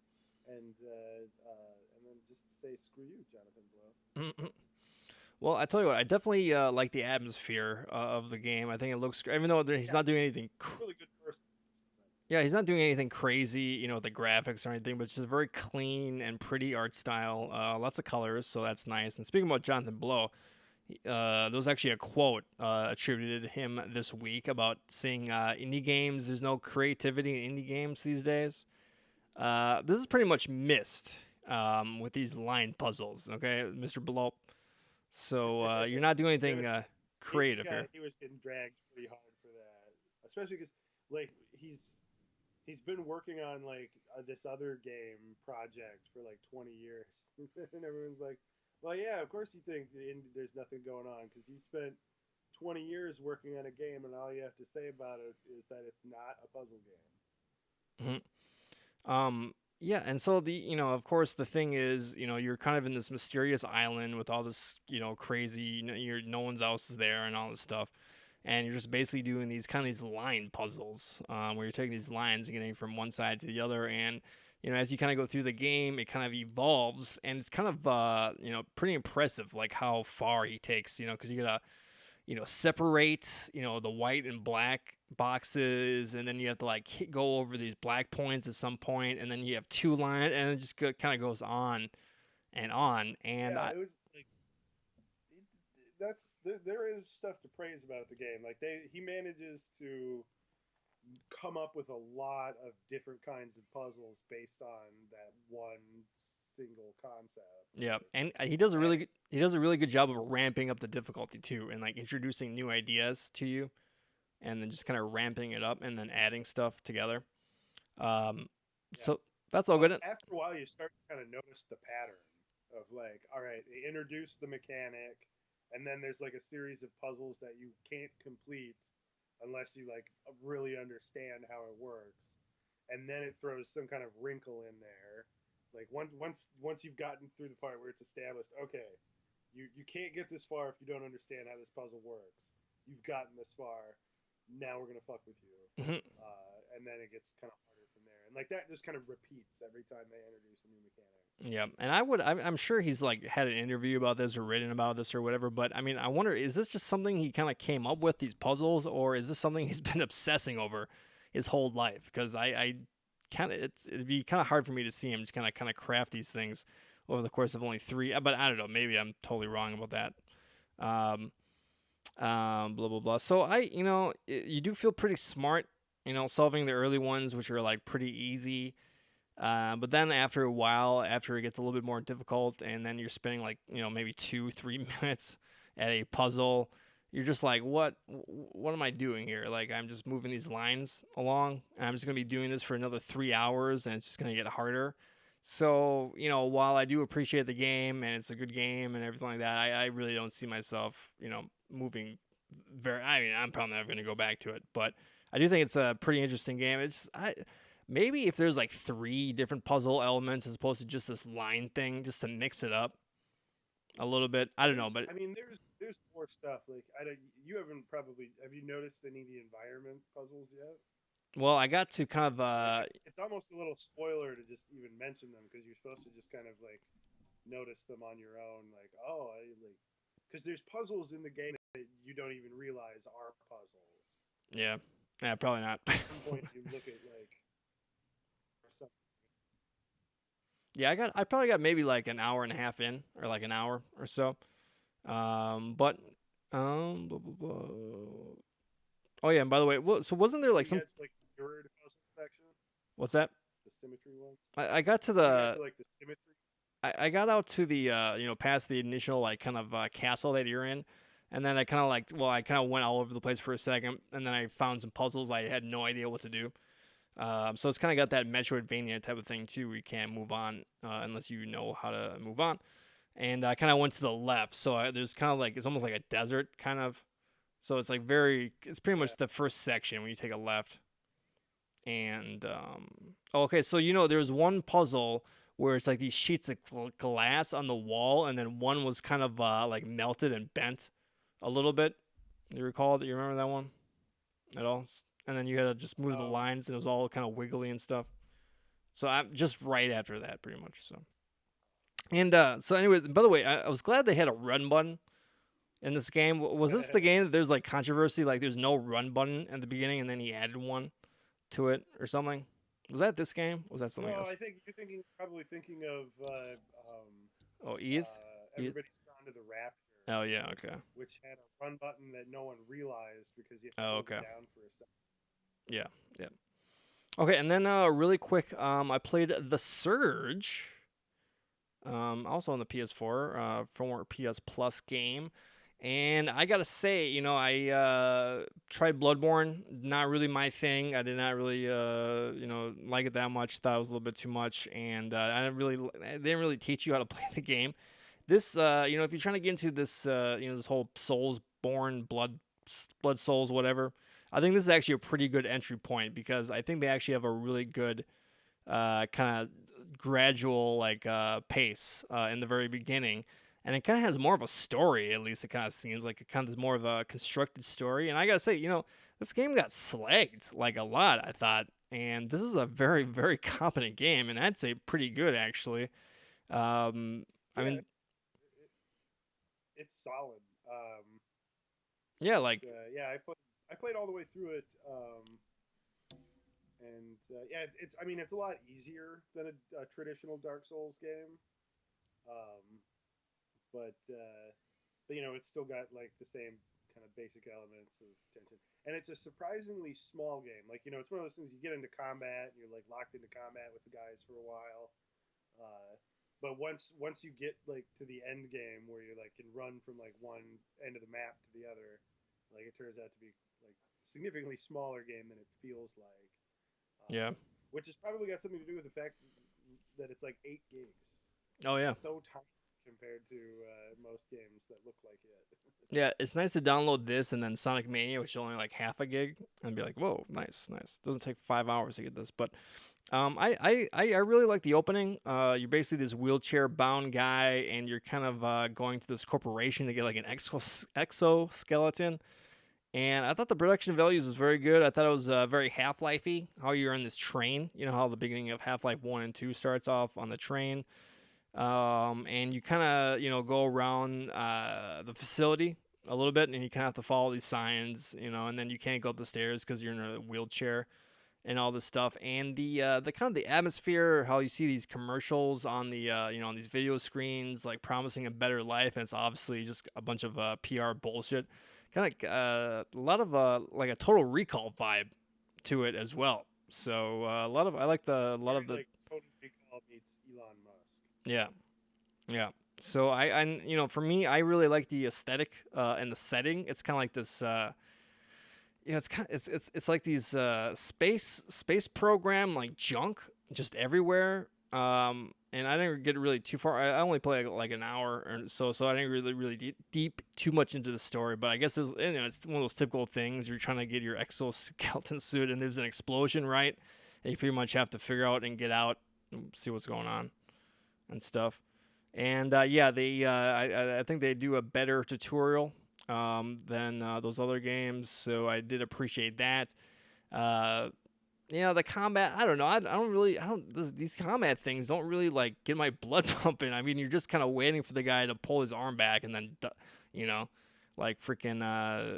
and then just say screw you, Jonathan Blow. Well, I tell you what, I definitely like the atmosphere of the game. I think it looks, even though he's Yeah, not doing anything. it's a really good first. Yeah, he's not doing anything crazy, with the graphics or anything, but it's just a very clean and pretty art style. Lots of colors, so that's nice. And speaking about Jonathan Blow, there was actually a quote attributed to him this week about saying indie games. There's no creativity in indie games these days. This is pretty much missed with these line puzzles. Okay, Mr. Blow. So you're not doing Yeah, anything creative here. he was getting dragged pretty hard for that, especially because like he's been working on like this other game project for like 20 years, and everyone's like, well, yeah, of course you think there's nothing going on because you spent 20 years working on a game, and all you have to say about it is that it's not a puzzle game. Yeah, and so of course, the thing is, you're kind of in this mysterious island with all this, crazy, no one's else is there and all this stuff, and you're just basically doing these kind of these line puzzles, where you're taking these lines and getting from one side to the other, and as you kind of go through the game, it kind of evolves, and it's kind of, pretty impressive, like how far he takes, because you gotta separate, the white and black boxes, and then you have to like go over these black points at some point, and then you have two lines, and it just kind of goes on and on. And Yeah, it was like there is stuff to praise about the game. Like he manages to come up with a lot of different kinds of puzzles based on that one single concept. yeah, Like, and and he does a really good job of ramping up the difficulty too, and like introducing new ideas to you, and then just kind of ramping it up, and then adding stuff together. Um, yeah, so that's all well, good. after a while, you start to kind of notice the pattern of like, all right, they introduce the mechanic, and then there's like a series of puzzles that you can't complete unless you like really understand how it works, and then it throws some kind of wrinkle in there. Like once you've gotten through the part where it's established, okay, you can't get this far if you don't understand how this puzzle works. You've gotten this far. Now we're gonna fuck with you, and then it gets kind of harder from there. And like that just kind of repeats every time they introduce a new mechanic. Yeah, and I'm sure he's like had an interview about this or written about this or whatever. But I mean, I wonder, is this just something he kind of came up with these puzzles, or is this something he's been obsessing over his whole life? Because I kind of it'd be kind of hard for me to see him just kind of craft these things over the course of only three. But I don't know, maybe I'm totally wrong about that. Um, blah blah blah. So you do feel pretty smart, solving the early ones, which are like pretty easy. But then after a while, after it gets a little bit more difficult, and then you're spending like maybe 2 3 minutes at a puzzle, you're just like, what am I doing here? Like I'm just moving these lines along, and I'm just gonna be doing this for another 3 hours, and it's just gonna get harder. So while I do appreciate the game and it's a good game and everything like that, I really don't see myself moving very. I mean, I'm probably never gonna go back to it, but I do think it's a pretty interesting game. Maybe if there's like three different puzzle elements as opposed to just this line thing, just to mix it up a little bit. I don't know, but I mean, there's more stuff. Like I don't, you haven't probably have you noticed any of the environment puzzles yet? well, I got to kind of Like it's almost a little spoiler to just even mention them because you're supposed to just kind of like notice them on your own. Like oh, I like because there's puzzles in the game that you don't even realize are puzzles. yeah, yeah, probably not. At some point, you look at like something. Yeah, I probably got maybe like an hour and a half in, or like an hour or so. But blah, blah, blah. Oh yeah, and by the way, so wasn't there Did like you some? get to like the mirrored puzzle section, What's that? the symmetry one? I got to You got the to like the symmetry. I got out to the past the initial like kind of castle that you're in, and then I kind of like, well, I kind of went all over the place for a second, and then I found some puzzles I had no idea what to do. So it's kind of got that Metroidvania type of thing too, where you can't move on unless you know how to move on. And I kind of went to the left, so there's kind of like, it's almost like a desert kind of. So it's like it's pretty Yeah. much the first section when you take a left. And okay, so there's one puzzle where it's like these sheets of glass on the wall, and then one was kind of like melted and bent a little bit. You recall that? You remember that one at all? And then you had to just move the Um, lines, and it was all kind of wiggly and stuff. So I'm just right after that, pretty much. So, and so anyways, by the way, I was glad they had a run button in this game. Was this the game that there's like controversy? Like there's no run button at the beginning, and then he added one to it or something. Was that this game? Was that something No, else? I think you're probably thinking of Oh, Eth. Eth. Everybody's Gone to the Rapture, Oh yeah. Okay. which had a run button that no one realized because you have to Oh hold it okay. down for a second. Yeah. Yeah. Okay, and then really quick, I played The Surge. Also on the PS4, former PS Plus game. And I gotta say, I tried Bloodborne. Not really my thing. I did not really, like it that much. Thought it was a little bit too much, and they didn't really teach you how to play the game. This, if you're trying to get into this, this whole Souls born blood souls, whatever. I think this is actually a pretty good entry point because I think they actually have a really good kind of gradual like pace in the very beginning, and it kind of has more of a story. At least it kind of seems like it kind of is more of a constructed story. And I gotta say, this game got slagged like a lot, I thought, and this is a very very competent game, and I'd say pretty good actually. Um, I Yeah, mean, it's solid. yeah, like Yeah, I played all the way through it, and yeah, it's I mean it's a lot easier than a traditional Dark Souls game, um, but it's still got like the same kind of basic elements of tension, and it's a surprisingly small game. Like it's one of those things you get into combat and you're like locked into combat with the guys for a while. But once you get like to the end game where you like can run from like one end of the map to the other, like it turns out to be like significantly smaller game than it feels like, yeah, um, which has probably got something to do with the fact that it's like 8 gigs. oh It's yeah. so tiny compared to most games that look like it. Yeah, it's nice to download this and then Sonic Mania, which is only like half a gig, and be like, "Whoa, nice, nice." Doesn't take 5 hours to get this, but I really like the opening. You're basically this wheelchair bound guy, and you're kind of going to this corporation to get like an exoskeleton. And I thought the production values was very good. I thought it was very Half Lifey. How you're on this train. You know how the beginning of Half Life 1 and 2 starts off on the train. And you kind of go around the facility a little bit, and you kind of have to follow these signs, and then you can't go up the stairs because you're in a wheelchair and all this stuff. And the kind of the atmosphere, how you see these commercials on the on these video screens, like promising a better life, and it's obviously just a bunch of PR bullshit. Kind of a lot of like a Total Recall vibe to it as well. So a lot of I like the a lot Very of the like Total Recall meets Elon Musk. yeah. Yeah. So for me, I really like the aesthetic and the setting. It's kind of like this, it's kind of, it's like these space program like junk just everywhere. And I didn't get really too far. I only played like an hour or so, so I didn't really deep too much into the story. But I guess there's, it's one of those typical things. You're trying to get your exoskeleton suit, and there's an explosion, right? And you pretty much have to figure out and get out and see what's going on and stuff. And yeah, I think they do a better tutorial than those other games, so I did appreciate that. Uh, the combat, I don't know, I don't really, I don't these combat things don't really like get my blood pumping. I mean, you're just kind of waiting for the guy to pull his arm back and then, you know, like freaking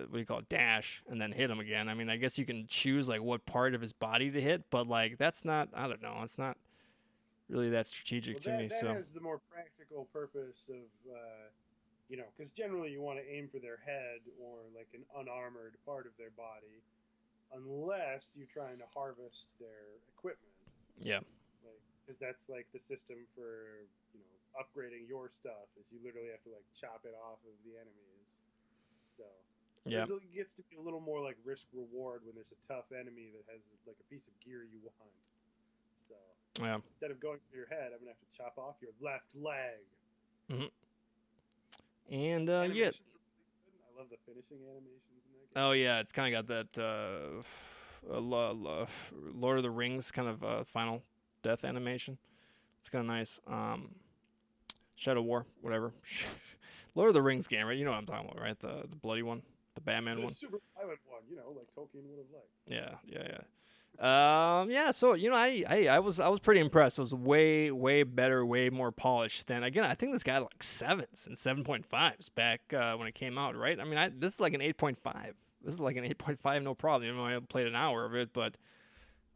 what do you call it, dash, and then hit him again. I mean, I guess you can choose like what part of his body to hit, but like that's not, I don't know, it's not really that strategic Well, to me. that So has the more practical purpose of because generally you want to aim for their head or like an unarmored part of their body, unless you're trying to harvest their equipment, yeah, like because that's like the system for upgrading your stuff is you literally have to like chop it off of the enemies. So yeah, it gets to be a little more like risk reward when there's a tough enemy that has like a piece of gear you want. So yeah. instead of going for your head, I'm gonna have to chop off your left leg. Hmm. And yeah, Animations are really good. I love the finishing animations in that oh game. yeah, it's kind of got that Lord of the Rings kind of final death animation. It's kind of nice. Shadow War, whatever. Lord of the Rings game, right? You know what I'm talking about, right? The bloody one, the Batman The one. super violent one, like Tolkien would have liked. Yeah, yeah, yeah. Yeah, so I was pretty impressed. It was way better, way more polished than again. I think this got like sevens and 7.5s back when it came out, right? I mean, this is like an 8.5. This is like an 8.5, no problem. Even though I played an hour of it, but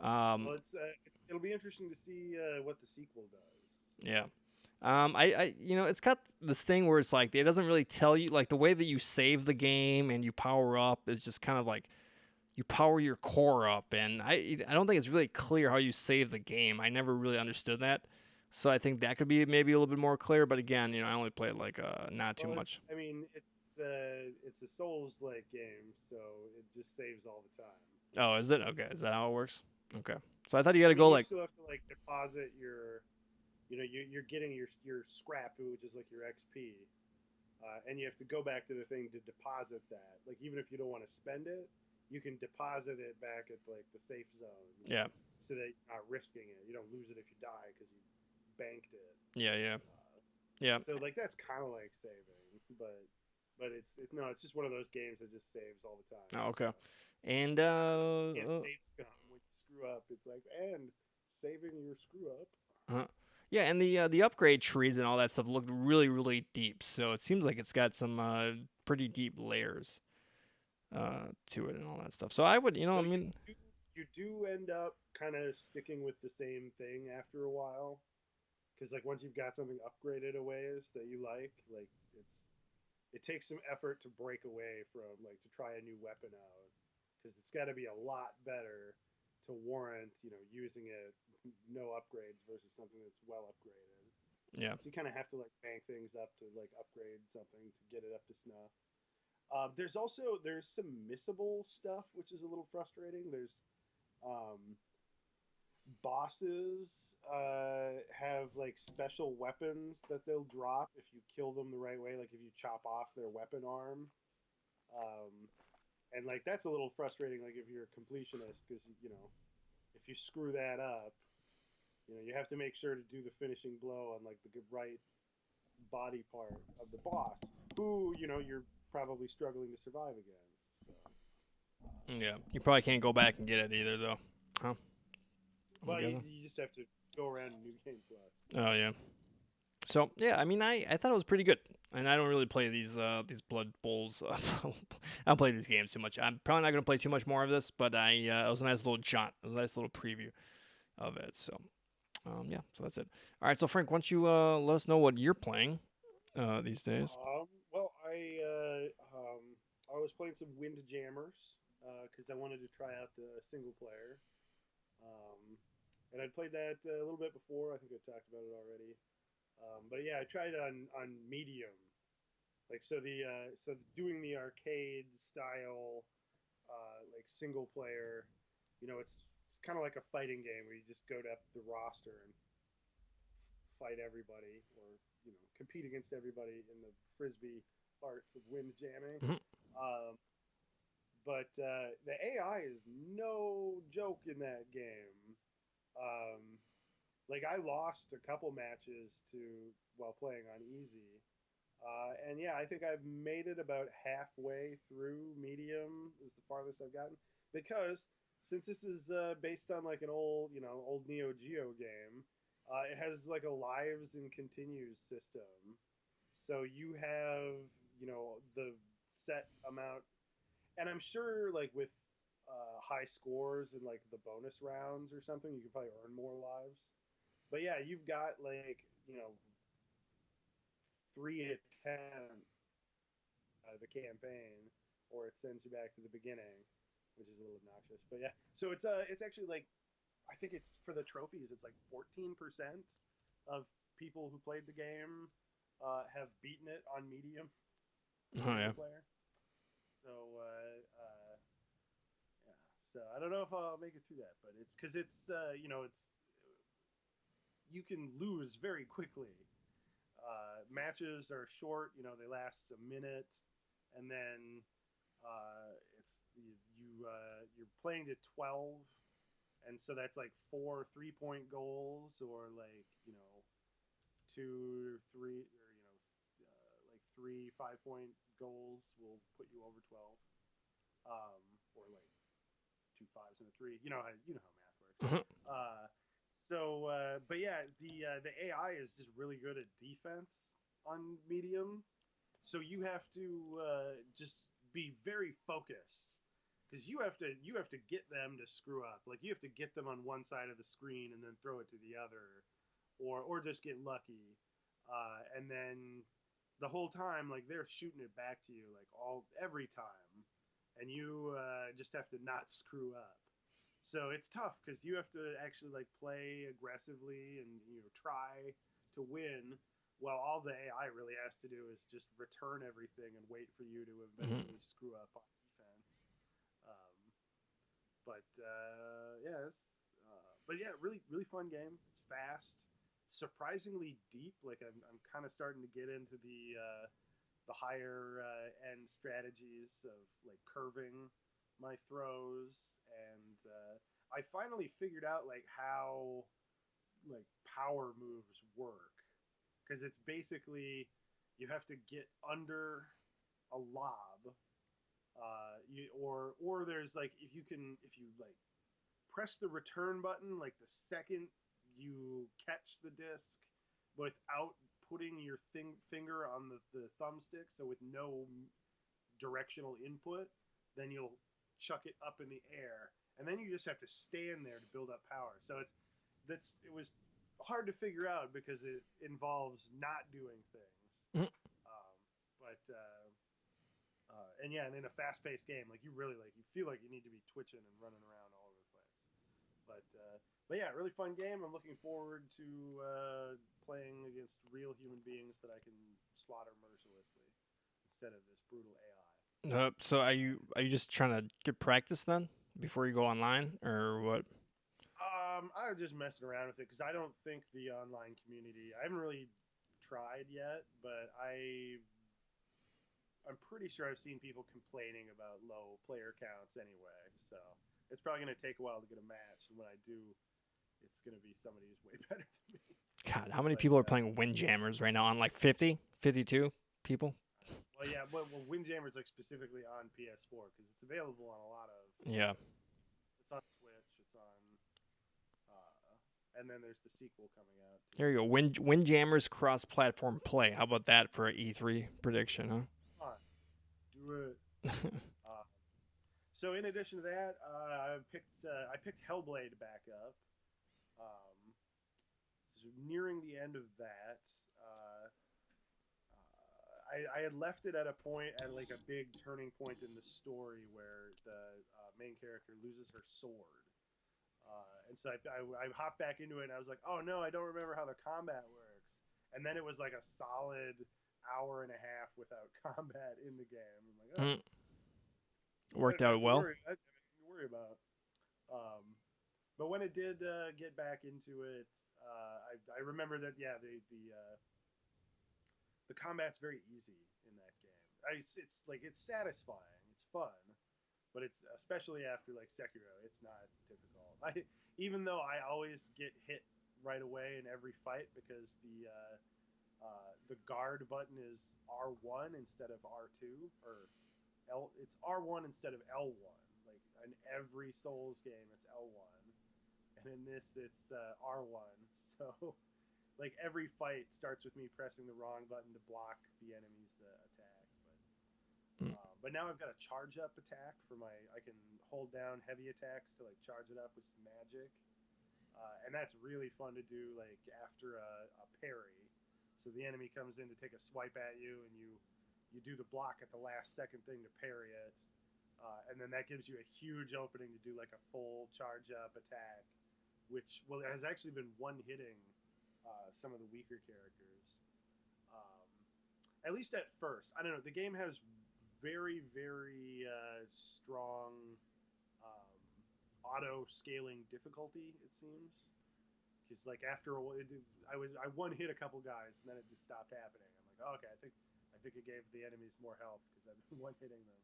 um, Well, it'll be interesting to see what the sequel does. yeah. It's got this thing where it's like it doesn't really tell you like the way that you save the game and you power up is just kind of like you power your core up, and I don't think it's really clear how you save the game. I never really understood that, so I think that could be maybe a little bit more clear. But again, I only played like not too Well, much. I mean, it's a Souls-like game, so it just saves all the time. Oh, is it okay? Is that how it works? Okay, so I thought you got I to mean, go you like still have to like deposit your, you're getting your scrap, which is like your XP, and you have to go back to the thing to deposit that. Like even if you don't want to spend it, you can deposit it back at like the safe zones, yeah, so that you're not risking it. You don't lose it if you die because you banked it. yeah, yeah, Uh, yeah. so like that's kind of like saving, but it's no, it's just one of those games that just saves all the time. Oh, So okay, and you can't save scum when you screw up. It's like and saving your screw up. uh, yeah, and the upgrade trees and all that stuff looked really deep. So it seems like it's got some pretty deep layers to it and all that stuff. So I would, I So mean, you do end up kind of sticking with the same thing after a while, because like once you've got something upgraded a ways that you like it takes some effort to break away from like to try a new weapon out, because it's got to be a lot better to warrant using it no upgrades versus something that's well upgraded. yeah. So you kind of have to like bank things up to like upgrade something to get it up to snuff. There's some missable stuff which is a little frustrating. There's um, bosses have like special weapons that they'll drop if you kill them the right way, like if you chop off their weapon arm. Um, and like that's a little frustrating, like if you're a completionist, because if you screw that up, you have to make sure to do the finishing blow on like the right body part of the boss, who you're probably struggling to survive against. So, Yeah, you probably can't go back and get it either, though. Huh? I'm well, you, guessing. you just have to go around New Game Plus. Oh yeah. So yeah, I mean, I thought it was pretty good, and I don't really play these Blood Bowls. I don't play these games too much. I'm probably not gonna play too much more of this, but it was a nice little jaunt. It was a nice little preview of it. So yeah, so that's it. All right, so Frank, why don't you let us know what you're playing these days? Well, I was playing some Windjammers because I wanted to try out the single player, um, and I'd played that a little bit before. I think I talked about it already. But yeah, I tried it on medium, like so doing the arcade style like single player. It's kind of like a fighting game where you just go to the roster and fight everybody, or compete against everybody in the frisbee parts of wind jamming. Mhm. Um, but the AI is no joke in that game. Um, like I lost a couple matches to while playing on easy, and yeah, I think I've made it about halfway through medium is the farthest I've gotten, because since this is based on like an old Neo Geo game, it has like a lives and continues system. So you have the set amount, and I'm sure like with high scores and like the bonus rounds or something, you can probably earn more lives. But yeah, you've got like 3 attempts the campaign, or it sends you back to the beginning, which is a little obnoxious. But yeah, so it's actually like I think it's for the trophies. It's like 14% of people who played the game have beaten it on medium for Oh single yeah. player. So yeah, so I don't know if I'll make it through that, but it's because it's you can lose very quickly. Matches are short, they last a minute, and then it's you're playing to 12, and so that's like 4 3-point goals, or like two or three, or like 3 5-point goals will put you over 12, or like two fives and a three. You know how math works. Mhm. But yeah, the AI is just really good at defense on medium, so you have to just be very focused because you have to get them to screw up. Like you have to get them on one side of the screen and then throw it to the other, or just get lucky, and then the whole time like they're shooting it back to you like every time, and you just have to not screw up. So it's tough because you have to actually like play aggressively and try to win, while all the AI really has to do is just return everything and wait for you to Mhm. eventually screw up on defense. Um, but really really fun game. It's fast, surprisingly deep. Like I'm kind of starting to get into the higher end strategies of like curving my throws, and I finally figured out like how like power moves work, because it's basically you have to get under a lob, or there's like if you like press the return button like the second you catch the disc without putting your finger on the thumbstick, so with no directional input, then you'll chuck it up in the air, and then you just have to stand there to build up power. So it was hard to figure out because it involves not doing things. Mhm. Um, and yeah, and in a fast-paced game, like you really like you feel like you need to be twitching and running around all over the place. But yeah, really fun game. I'm looking forward to playing against real human beings that I can slaughter mercilessly instead of this brutal AI. So are you just trying to get practice then before you go online or what? I was just messing around with it because I don't think the online community. I haven't really tried yet, but I'm pretty sure I've seen people complaining about low player counts anyway. So it's probably going to take a while to get a match, and when I do, it's going to be somebody who's way better than me. God, how many But people are playing Windjammers right now on like 50, 52 people? well, yeah, well, Windjammer's like specifically on PS4 because it's available on a lot of. Yeah. It's on Switch. It's on. And then there's the sequel coming out too. Here you go. So Windjammers cross-platform play. How about that for an E3 prediction, come on, do it. huh? Uh, so in addition to that, I picked Hellblade back up. Um, so nearing the end of that, I had left it at a point at like a big turning point in the story where the main character loses her sword. And so I hopped back into it and I was like, oh no, I don't remember how the combat works. And then it was like a solid hour and a half without combat in the game. I'm like, oh, Worked out well. I have nothing to worry about. Um, but when it did get back into it, I remember that yeah, the combat's very easy in that game. It's like it's satisfying, it's fun, but it's especially after like Sekiro, it's not difficult. Even though I always get hit right away in every fight because the guard button is R1 instead of R2, or L. It's R1 instead of L1. Like in every Souls game, it's L1, and in this, it's R1. So like every fight starts with me pressing the wrong button to block the enemy's attack. Mm. But now I've got a charge up attack for my. I can hold down heavy attacks to like charge it up with some magic, and that's really fun to do like after a parry. So the enemy comes in to take a swipe at you, and you do the block at the last second thing to parry it, and then that gives you a huge opening to do like a full charge up attack, which well has actually been one hitting some of the weaker characters. Um, at least at first, I don't know. The game has very very strong um, auto scaling difficulty. It seems because like after a while, I one hit a couple guys and then it just stopped happening. I'm like, oh, okay, I think it gave the enemies more health because I've been one hitting them.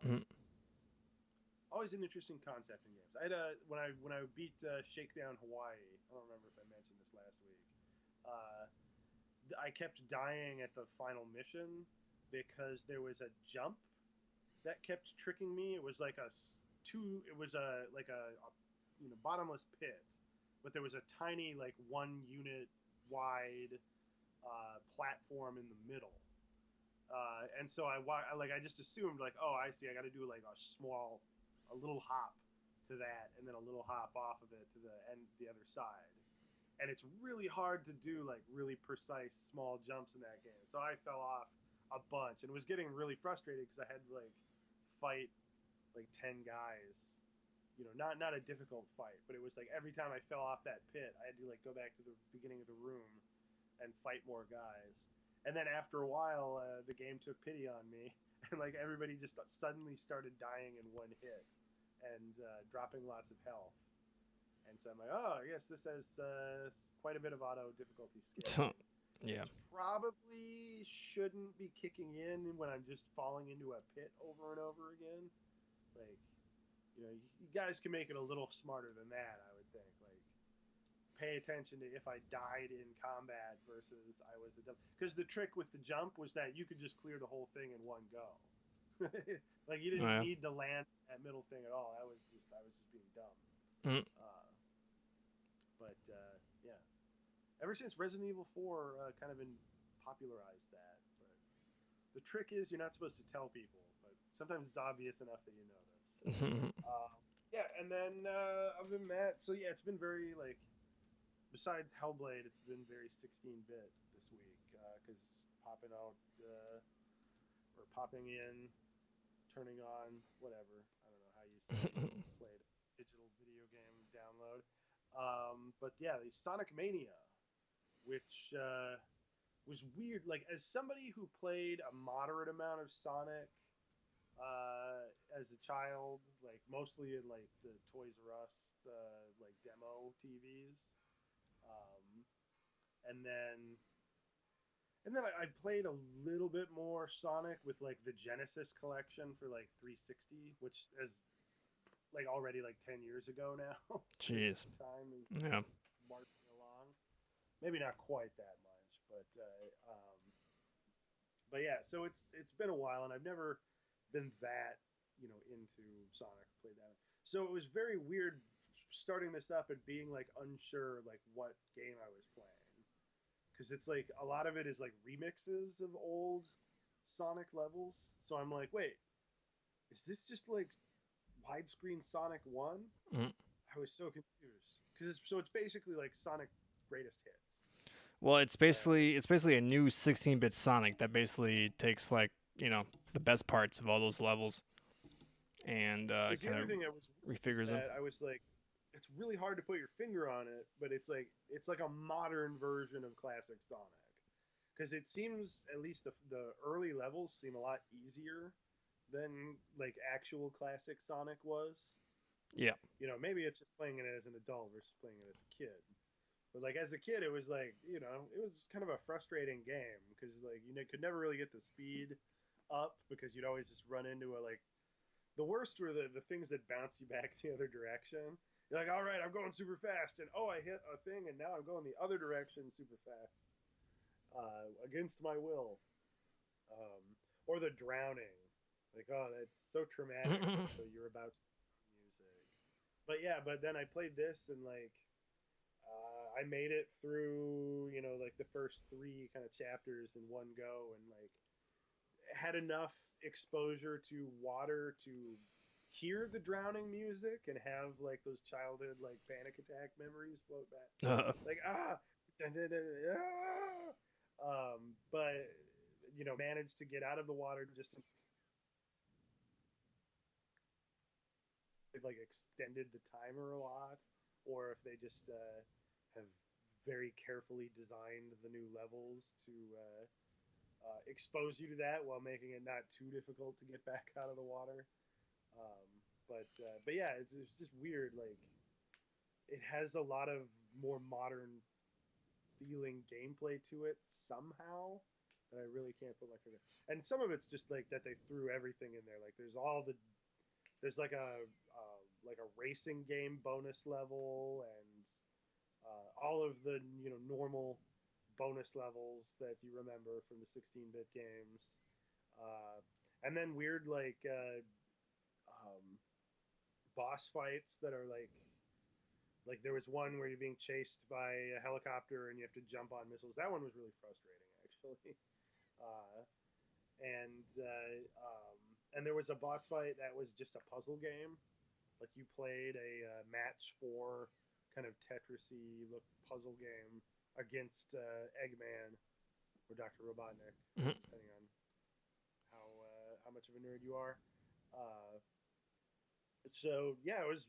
Mm. Always an interesting concept in games. I had when I beat Shakedown Hawaii. I don't remember if I mentioned this last week. Uh, I kept dying at the final mission because there was a jump that kept tricking me. It was like two. It was a like a bottomless pit, but there was a tiny like 1 unit wide platform in the middle. And so I just assumed like, oh, I see, I got to do like a little hop to that, and then a little hop off of it to the other side. And it's really hard to do like really precise small jumps in that game. So I fell off a bunch and was getting really frustrated because I had to like fight like 10 guys. Not a difficult fight, but it was like every time I fell off that pit, I had to like go back to the beginning of the room and fight more guys. And then after a while, the game took pity on me, and like everybody just suddenly started dying in one hit and dropping lots of health. And so I'm like, oh, I guess this has quite a bit of auto difficulty scaling, Yeah. which probably shouldn't be kicking in when I'm just falling into a pit over and over again. Like, you guys can make it a little smarter than that, I would think. Like, pay attention to if I died in combat versus I was the dumb. Because the trick with the jump was that you could just clear the whole thing in one go. Like you Oh, didn't yeah. need to land that middle thing at all. I was just being dumb. Mm. Uh, but yeah, ever since Resident Evil 4 kind of been popularized that. But the trick is you're not supposed to tell people, but sometimes it's obvious enough that you notice. Uh, yeah, and then other than that, so yeah, it's been very like besides Hellblade, it's been very 16-bit this week because popping out or popping in, turning on, whatever. I don't know how you say it. Played digital video game download. But yeah, the Sonic Mania, which was weird. Like as somebody who played a moderate amount of Sonic as a child, like mostly in like the Toys R Us like demo TVs, um, and then I played a little bit more Sonic with like the Genesis collection for like 360, which is like already like 10 years ago now. Jeez. Time is Yeah. marching along. Maybe not quite that much, but yeah. So it's been a while, and I've never been that into Sonic. Played that, so it was very weird starting this up and being like unsure like what game I was playing because it's like a lot of it is like remixes of old Sonic levels. So I'm like, wait, is this just like widescreen Sonic One? Mm. I was so confused because it's basically like Sonic Greatest Hits. Well, So it's basically a new 16-bit Sonic that basically takes like the best parts of all those levels and because the kind other of thing that was refigures them. that I was like, it's really hard to put your finger on it, but it's like a modern version of classic Sonic because it seems at least the early levels seem a lot easier than like actual classic Sonic was. Yeah. Maybe it's just playing it as an adult versus playing it as a kid. But like as a kid, it was like it was kind of a frustrating game because like could never really get the speed up because you'd always just run into a like the worst were the things that bounce you back the other direction. You're like, all right, I'm going super fast, and oh, I hit a thing, and now I'm going the other direction super fast against my will. Um, or the drowning, like oh, that's so traumatic. So you're about to music, but yeah, but then I played this and like I made it through like the first three kind of chapters in one go and like had enough exposure to water to hear the drowning music and have like those childhood like panic attack memories float back like dun, dun, dun, but managed to get out of the water just they've like extended the timer a lot or if they just have very carefully designed the new levels to expose you to that while making it not too difficult to get back out of the water. Um, but yeah, it's just weird. Like it has a lot of more modern feeling gameplay to it somehow that I really can't put my finger. And some of it's just like that they threw everything in there. Like there's like a racing game bonus level and all of the normal bonus levels that you remember from the 16-bit games, and then weird like um, boss fights that are like there was one where you're being chased by a helicopter and you have to jump on missiles. That one was really frustrating, actually. Uh, and there was a boss fight that was just a puzzle game. Like you played a match for kind of Tetrisy look puzzle game against Eggman or Dr. Robotnik, Mhm. depending on how much of a nerd you are. Uh, so yeah, it was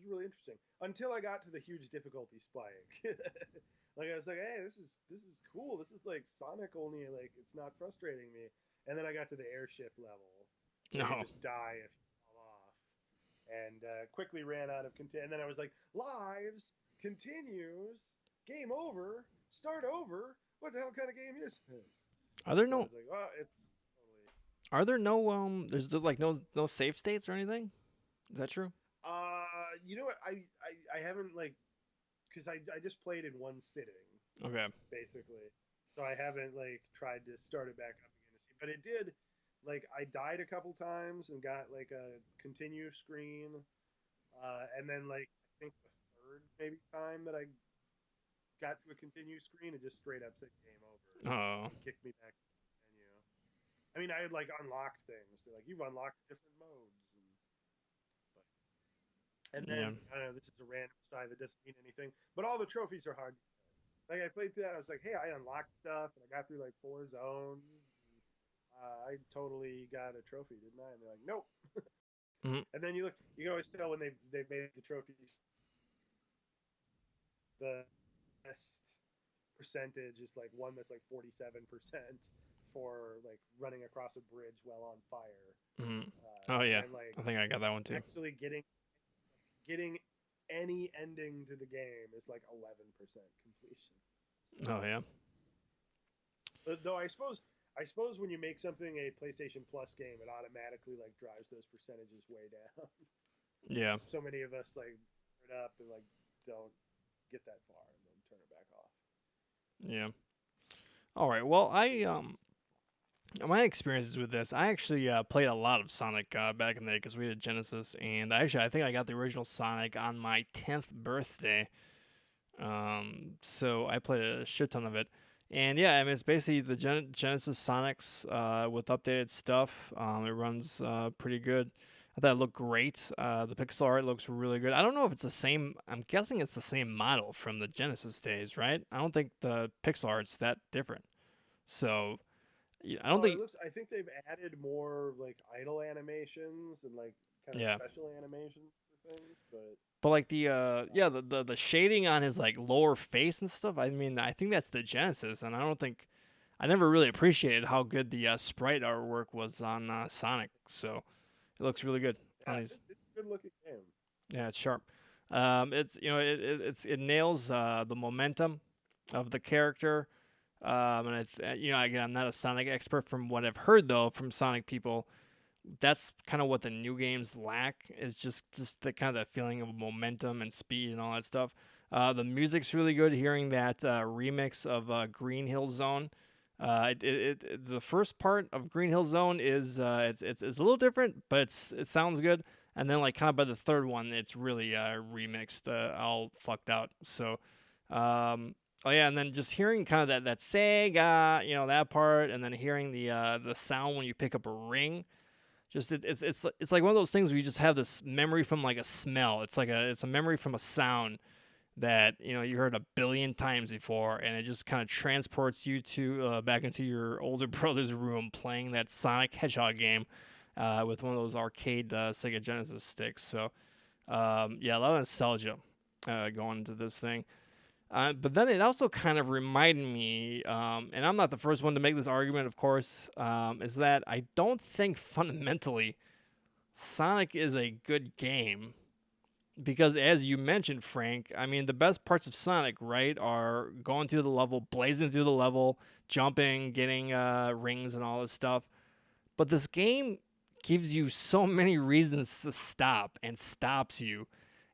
really interesting until I got to the huge difficulty spike. Like I was like, hey, this is cool. This is like Sonic, only like it's not frustrating me. And then I got to the airship level where you No. just die if you fall off, and quickly ran out of content. And then I was like, lives continues, game over, start over. What the hell kind of game is this? Are there So I no was like, oh, it's totally. are there no there's just like no save states or anything? Is that true? You know what? I haven't like because I just played in one sitting Okay. basically, so I haven't like tried to start it back up again to see. But it did, like I died a couple times and got like a continue screen, and then like I think the third maybe time that I got to a continue screen, it just straight up said game over Oh. and kicked me back to the menu. I mean, I had like unlocked things, so, like you've unlocked different modes, and Yeah. then I don't know. This is a random side that doesn't mean anything, but all the trophies are hard. Like I played through that, I was like, hey, I unlocked stuff, and I got through like 4 zones. I totally got a trophy, didn't I? And they're like, nope. Mhm. And then you look, you can always tell when they've made the trophies. The best percentage is like one that's like 47% for like running across a bridge while on fire, Mhm. Oh and yeah. then like I think I got that one too. actually getting any ending to the game is like 11% completion. So, Oh yeah. though I suppose when you make something a PlayStation Plus game, it automatically like drives those percentages way down. Yeah. So many of us like it up and like don't get that far and then turn it back off. Yeah. All right. Well, I my experiences with this, I actually played a lot of Sonic back in the day because we had a Genesis, and I think I got the original Sonic on my 10th birthday. So I played a shit ton of it, and yeah, I mean it's basically the Genesis Sonics with updated stuff. It runs pretty good. I thought it looked great. The pixel art looks really good. I don't know if it's the same. I'm guessing it's the same model from the Genesis days, right? I don't think the pixel art's that different. So I don't Oh, it think. looks. I think they've added more like idle animations and like kind of Yeah. special animations to things, but But like the yeah the shading on his like lower face and stuff. I mean I think that's the Genesis, and I don't think I never really appreciated how good the sprite artwork was on Sonic. So it looks really good on yeah, these. it's a good looking game. Yeah, it's sharp. It's it nails the momentum of the character. And it's again I'm not a Sonic expert. From what I've heard though from Sonic people, that's kind of what the new games lack is just the kind of that feeling of momentum and speed and all that stuff. The music's really good. Hearing that remix of Green Hill Zone, the first part of Green Hill Zone is it's a little different, but it sounds good. And then like kind of by the third one, it's really remixed, all fucked out. So, oh yeah, and then just hearing kind of that Sega, that part, and then hearing the sound when you pick up a ring, just it's like one of those things where you just have this memory from like a smell. It's a memory from a sound that you heard a billion times before, and it just kind of transports you to back into your older brother's room playing that Sonic Hedgehog game with one of those arcade Sega Genesis sticks. So yeah, a lot of nostalgia going into this thing. But then it also kind of reminded me, and I'm not the first one to make this argument, of course, is that I don't think fundamentally Sonic is a good game. Because as you mentioned, Frank, I mean, the best parts of Sonic, right, are going through the level, blazing through the level, jumping, getting rings, and all this stuff. But this game gives you so many reasons to stop and stops you.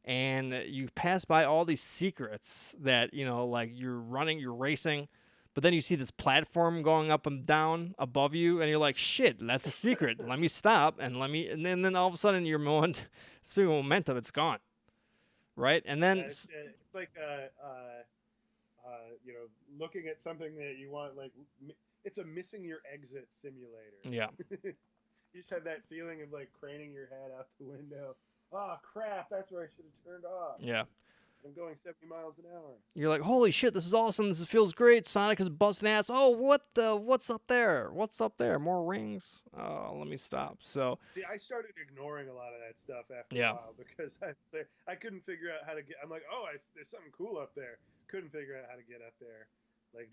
And you pass by all these secrets that, like you're running, you're racing, but then you see this platform going up and down above you, and you're like, shit, that's a secret. Let me stop and then all of a sudden your moment, speaking of momentum, it's gone, right? And then Yeah, it's like you know, looking at something that you want, like it's a missing your exit simulator. yeah, You just have that feeling of like craning your head out the window. Oh crap! That's where I should have turned off. yeah. I'm going 70 miles an hour. You're like, holy shit, this is awesome. This feels great. Sonic is busting ass. Oh, what's up there? What's up there? More rings. Oh, let me stop. So, See, I started ignoring a lot of that stuff after a yeah, while because I couldn't figure out how to get. I'm like, oh, there's something cool up there. Couldn't figure out how to get up there. Like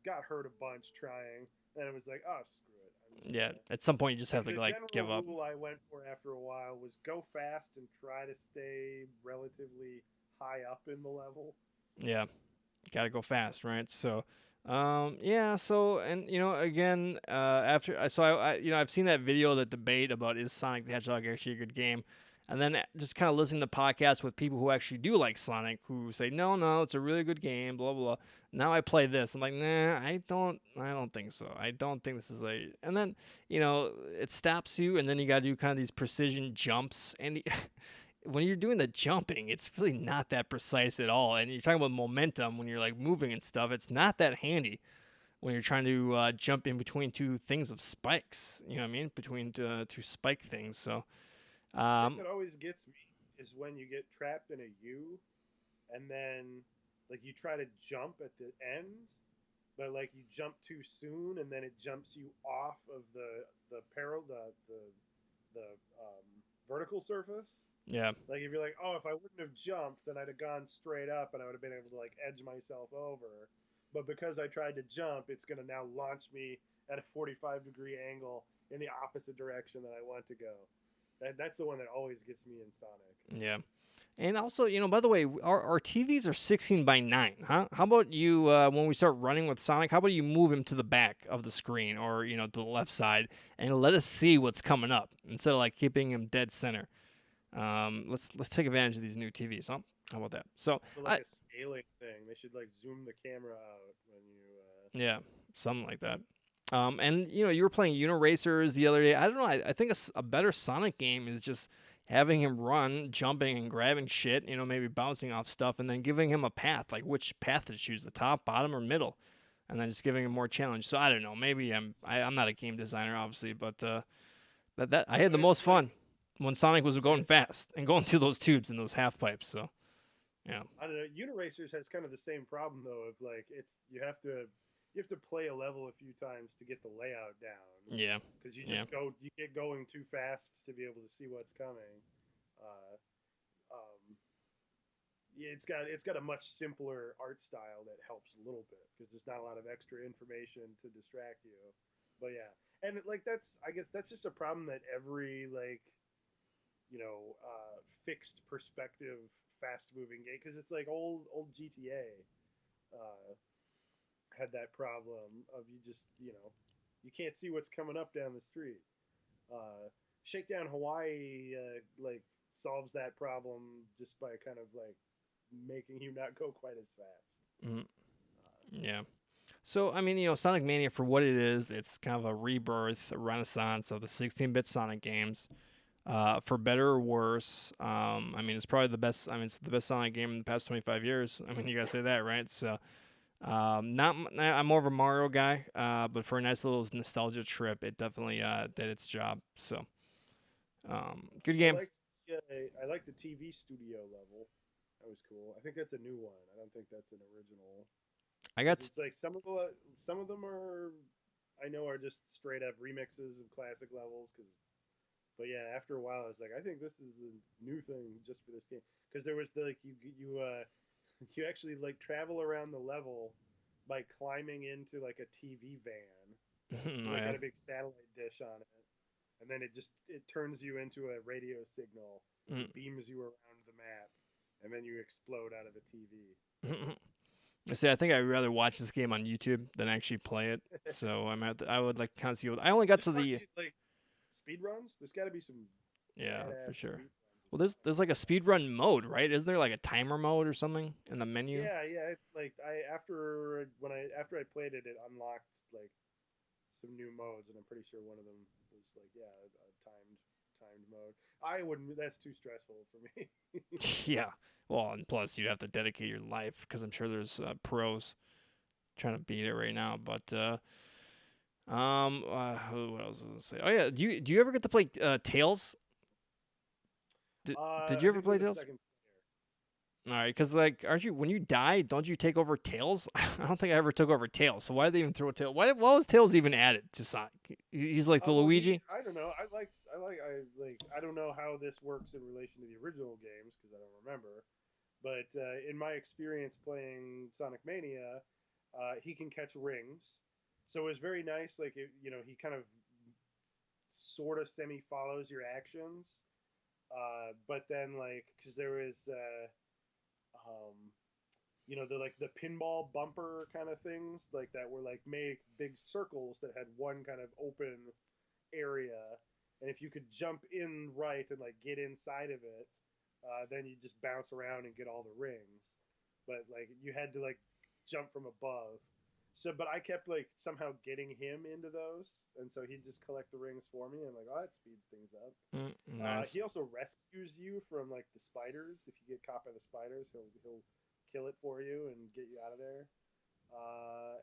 got hurt a bunch trying. And I was like, oh, screw it. I'm just yeah. gonna. At some point, you just have Like to the like give general up. rule I went for after a while was go fast and try to stay relatively high up in the level. Yeah, gotta go fast, right? So, yeah. So, and again, after I've seen that video, that debate about is Sonic the Hedgehog actually a good game, and then just kind of listening to podcasts with people who actually do like Sonic, who say no, no, it's a really good game, blah blah blah. Now I play this, I'm like, nah, I don't think so. I don't think this is a. And then it stops you, and then you gotta do kind of these precision jumps, and when you're doing the jumping, it's really not that precise at all. And you're talking about momentum when you're like moving and stuff. It's not that handy when you're trying to jump in between two things of spikes. You know what I mean? Between two spike things. So, The thing um, that always gets me is when you get trapped in a U and then like you try to jump at the end, but like you jump too soon and then it jumps you off of the peril the vertical surface. yeah, Like if you're like, oh, if I wouldn't have jumped, then I'd have gone straight up and I would have been able to like edge myself over. But because I tried to jump, it's going to now launch me at a 45-degree angle in the opposite direction that I want to go. That's the one that always gets me in Sonic. yeah. And also, by the way, our TVs are 16 by 9, huh? How about you, when we start running with Sonic, how about you move him to the back of the screen, or, to the left side, and let us see what's coming up instead of like keeping him dead center. Let's take advantage of these new TVs, huh? How about that? So, So like a scaling thing, they should like zoom the camera out when you. yeah, something like that. And you were playing Uniracers the other day. I don't know. I think a better Sonic game is just having him run, jumping, and grabbing shit. Maybe bouncing off stuff, and then giving him a path, like which path to choose, the top, bottom, or middle, and then just giving him more challenge. So I don't know. Maybe I'm not a game designer, obviously, but that I had the It's most like fun when Sonic was going fast and going through those tubes and those half pipes. So yeah, I don't know. Uniracers has kind of the same problem though of like it's you have to play a level a few times to get the layout down yeah, because yeah, you get going too fast to be able to see what's coming. Uh, um, yeah, it's got a much simpler art style that helps a little bit because there's not a lot of extra information to distract you. But yeah, and like that's I guess that's just a problem that every like fixed perspective fast moving game because it's like old GTA uh, had that problem of you can't see what's coming up down the street. Shakedown Hawaii like solves that problem just by kind of like making you not go quite as fast. mm, yeah. So I mean, Sonic Mania, for what it is, it's kind of a rebirth, a renaissance of the 16-bit Sonic games. For better or worse, I mean, it's probably the best. I mean, it's the best Sonic game in the past 25 years. I mean, you gotta say that, right? So, I'm more of a Mario guy, but for a nice little nostalgia trip, it definitely did its job. So, good I game. liked I liked the TV studio level. That was cool. I think that's a new one. I don't think that's an original I got because it's like some of them are I know are just straight up remixes of classic levels. But yeah, after a while, I was like, I think this is a new thing just for this game because there was the like you actually like travel around the level by climbing into like a TV van. So like yeah. got a big satellite dish on it, and then it turns you into a radio signal Mm. that beams you around the map, and then you explode out of a TV. See, I think I'd rather watch this game on YouTube than actually play it. So I would like kind of see what I only got Just to watch the. it like speed runs. There's got to be some Yeah, for badass sure. speed runs Well, there's like a speedrun mode, right? Isn't there like a timer mode or something in the menu? Yeah, yeah. Like after I played it, it unlocked like some new modes, and I'm pretty sure one of them was like a timed mode. I wouldn't. That's too stressful for me. Yeah. Well, and plus you'd have to dedicate your life because I'm sure there's pros trying to beat it right now. But what else was I gonna say? Oh yeah, do you ever get to play Tails? Did you I ever think play with a Tails? second All right, because like, aren't you when you die? Don't you take over Tails? I don't think I ever took over Tails. So why did they even throw Tails? Why was Tails even added to Sonic? He's like the Well, Luigi. I don't know. I don't know how this works in relation to the original games because I don't remember. But in my experience playing Sonic Mania, he can catch rings, so it was very nice. Like he kind of sort of semi follows your actions, but then like because there was um, the like the pinball bumper kind of things like that were like made big circles that had one kind of open area, and if you could jump in right and like get inside of it, then you just bounce around and get all the rings. But like you had to like jump from above. So, but I kept like somehow getting him into those, and so he'd just collect the rings for me, and like, oh, that speeds things up. Nice. He also rescues you from like the spiders. If you get caught by the spiders, he'll kill it for you and get you out of there.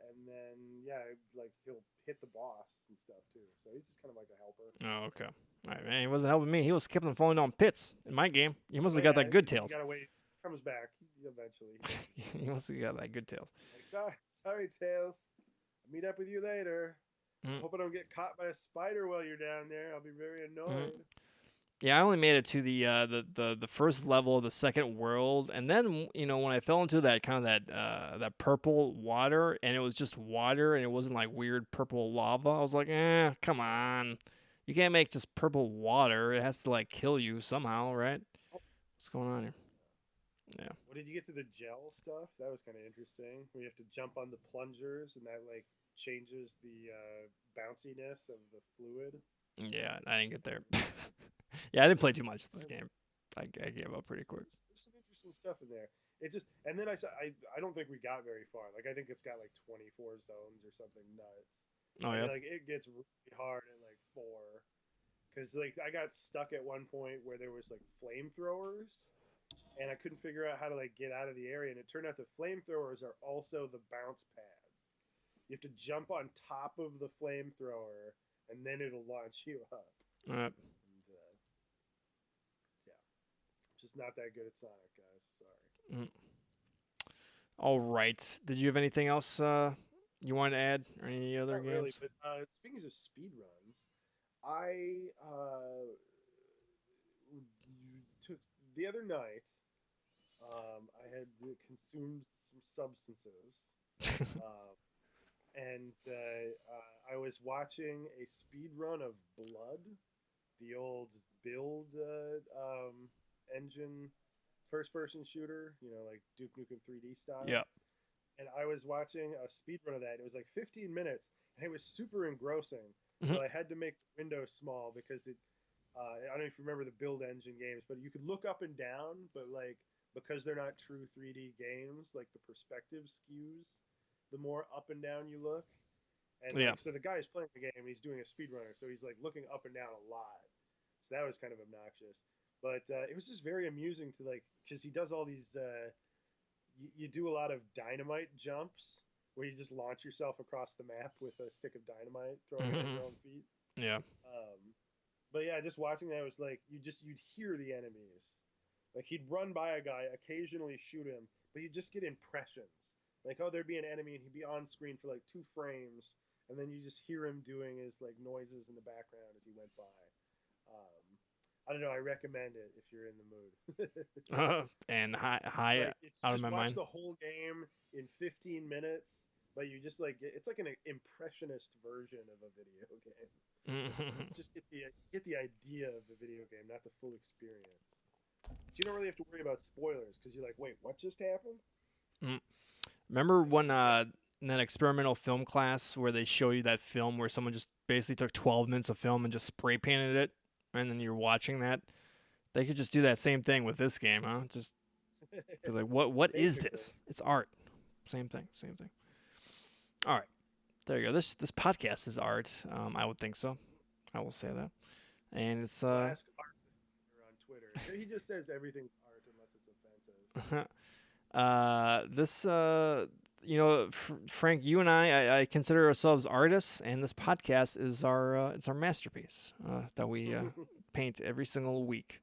And then yeah, like he'll hit the boss and stuff too. So he's just kind of like a helper. Oh, okay. All right, man. He wasn't helping me. He was keeping falling down pits in my game. He must Oh have got yeah, that good you Tails. gotta wait. He comes back eventually. He must have got that good Tails. Like sorry, Tails. I'll meet up with you later. I Mm, hope I don't get caught by a spider while you're down there. I'll be very mm. annoyed. Yeah, I only made it to the first level of the second world, and then when I fell into that kind of that purple water, and it was just water, and it wasn't like weird purple lava. I was like, come on, you can't make just purple water. It has to like kill you somehow, right? Oh, What's going on here? Yeah. what did you get to the gel stuff? That was kind of interesting. We have to jump on the plungers, and that like changes the bounciness of the fluid. Yeah, I didn't get there. Yeah, I didn't play too much of this That's game. I gave up pretty quick. there's some interesting stuff in there. It just and then I don't think we got very far. Like I think it's got like 24 zones or something nuts. Oh And yeah. like it gets really hard at like 4 cuz like I got stuck at one point where there was like flamethrowers and I couldn't figure out how to like get out of the area, and it turned out the flamethrowers are also the bounce pads. You have to jump on top of the flamethrower and then it'll launch you up. Uh, And yeah, just not that good at Sonic, guys. Sorry. mm. All right. Did you have anything else you wanted to add, or any other Not really, games? but speaking of speed runs, I took the other night. I had consumed some substances, um, and I was watching a speed run of Blood, the old build engine first-person shooter. Like Duke Nukem 3D Yeah. style. And I was watching a speed run of that. It was like 15 minutes, and it was super engrossing. Mhm. But I had to make the window small because it. I don't know if you remember the build engine games, but you could look up and down, but like because they're not true 3D games, like the perspective skews the more up and down you look. And Yeah. like so the guy is playing the game, he's doing a speedrunner, so he's like looking up and down a lot. So that was kind of obnoxious. But it was just very amusing to like because he does all these you do a lot of dynamite jumps where you just launch yourself across the map with a stick of dynamite, throwing it at Mhm. your own feet. Yeah. But yeah, just watching that was like you'd hear the enemies. Like he'd run by a guy, occasionally shoot him, but you just get impressions. Like oh, there'd be an enemy and he'd be on screen for like 2 frames, and then you just hear him doing his like noises in the background as he went by. Um, I don't know. I recommend it if you're in the mood. And high, It's high like it's out of just my watch mind. the whole game in 15 minutes, but you just like it's like an impressionist version of a video game. You Mhm. just get the idea of the video game, not the full experience. So you don't really have to worry about spoilers because you're like, wait, what just happened? Mm. Remember Like when yeah, in that experimental film class where they show you that film where someone just basically took 12 minutes of film and just spray painted it, and then you're watching that? They could just do that same thing with this game, huh? Just be like, what is Basically. this? It's art. Same thing. Same thing. All right. There you go. This podcast is art. I would think so. I will say that. And it's We'll ask Art on Twitter. He just says everything's art unless it's offensive. this Frank, you and I consider ourselves artists, and this podcast is our masterpiece that we paint every single week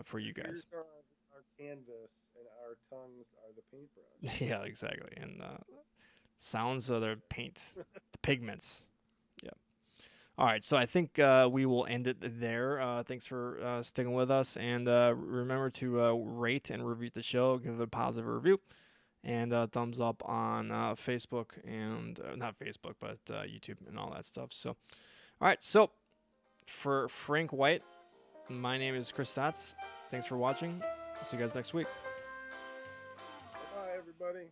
for you guys. Here's our canvas, and our tongues are the paintbrush. Yeah, exactly. And sounds are the paint, the pigments. Yeah. All right, so I think we will end it there. Thanks for sticking with us, and remember to rate and review the show. Give it a positive review, and thumbs up on Facebook and not Facebook, but YouTube and all that stuff. So, all right, so for Frank White, my name is Chris Stotts. Thanks for watching. See you guys next week. Bye, everybody.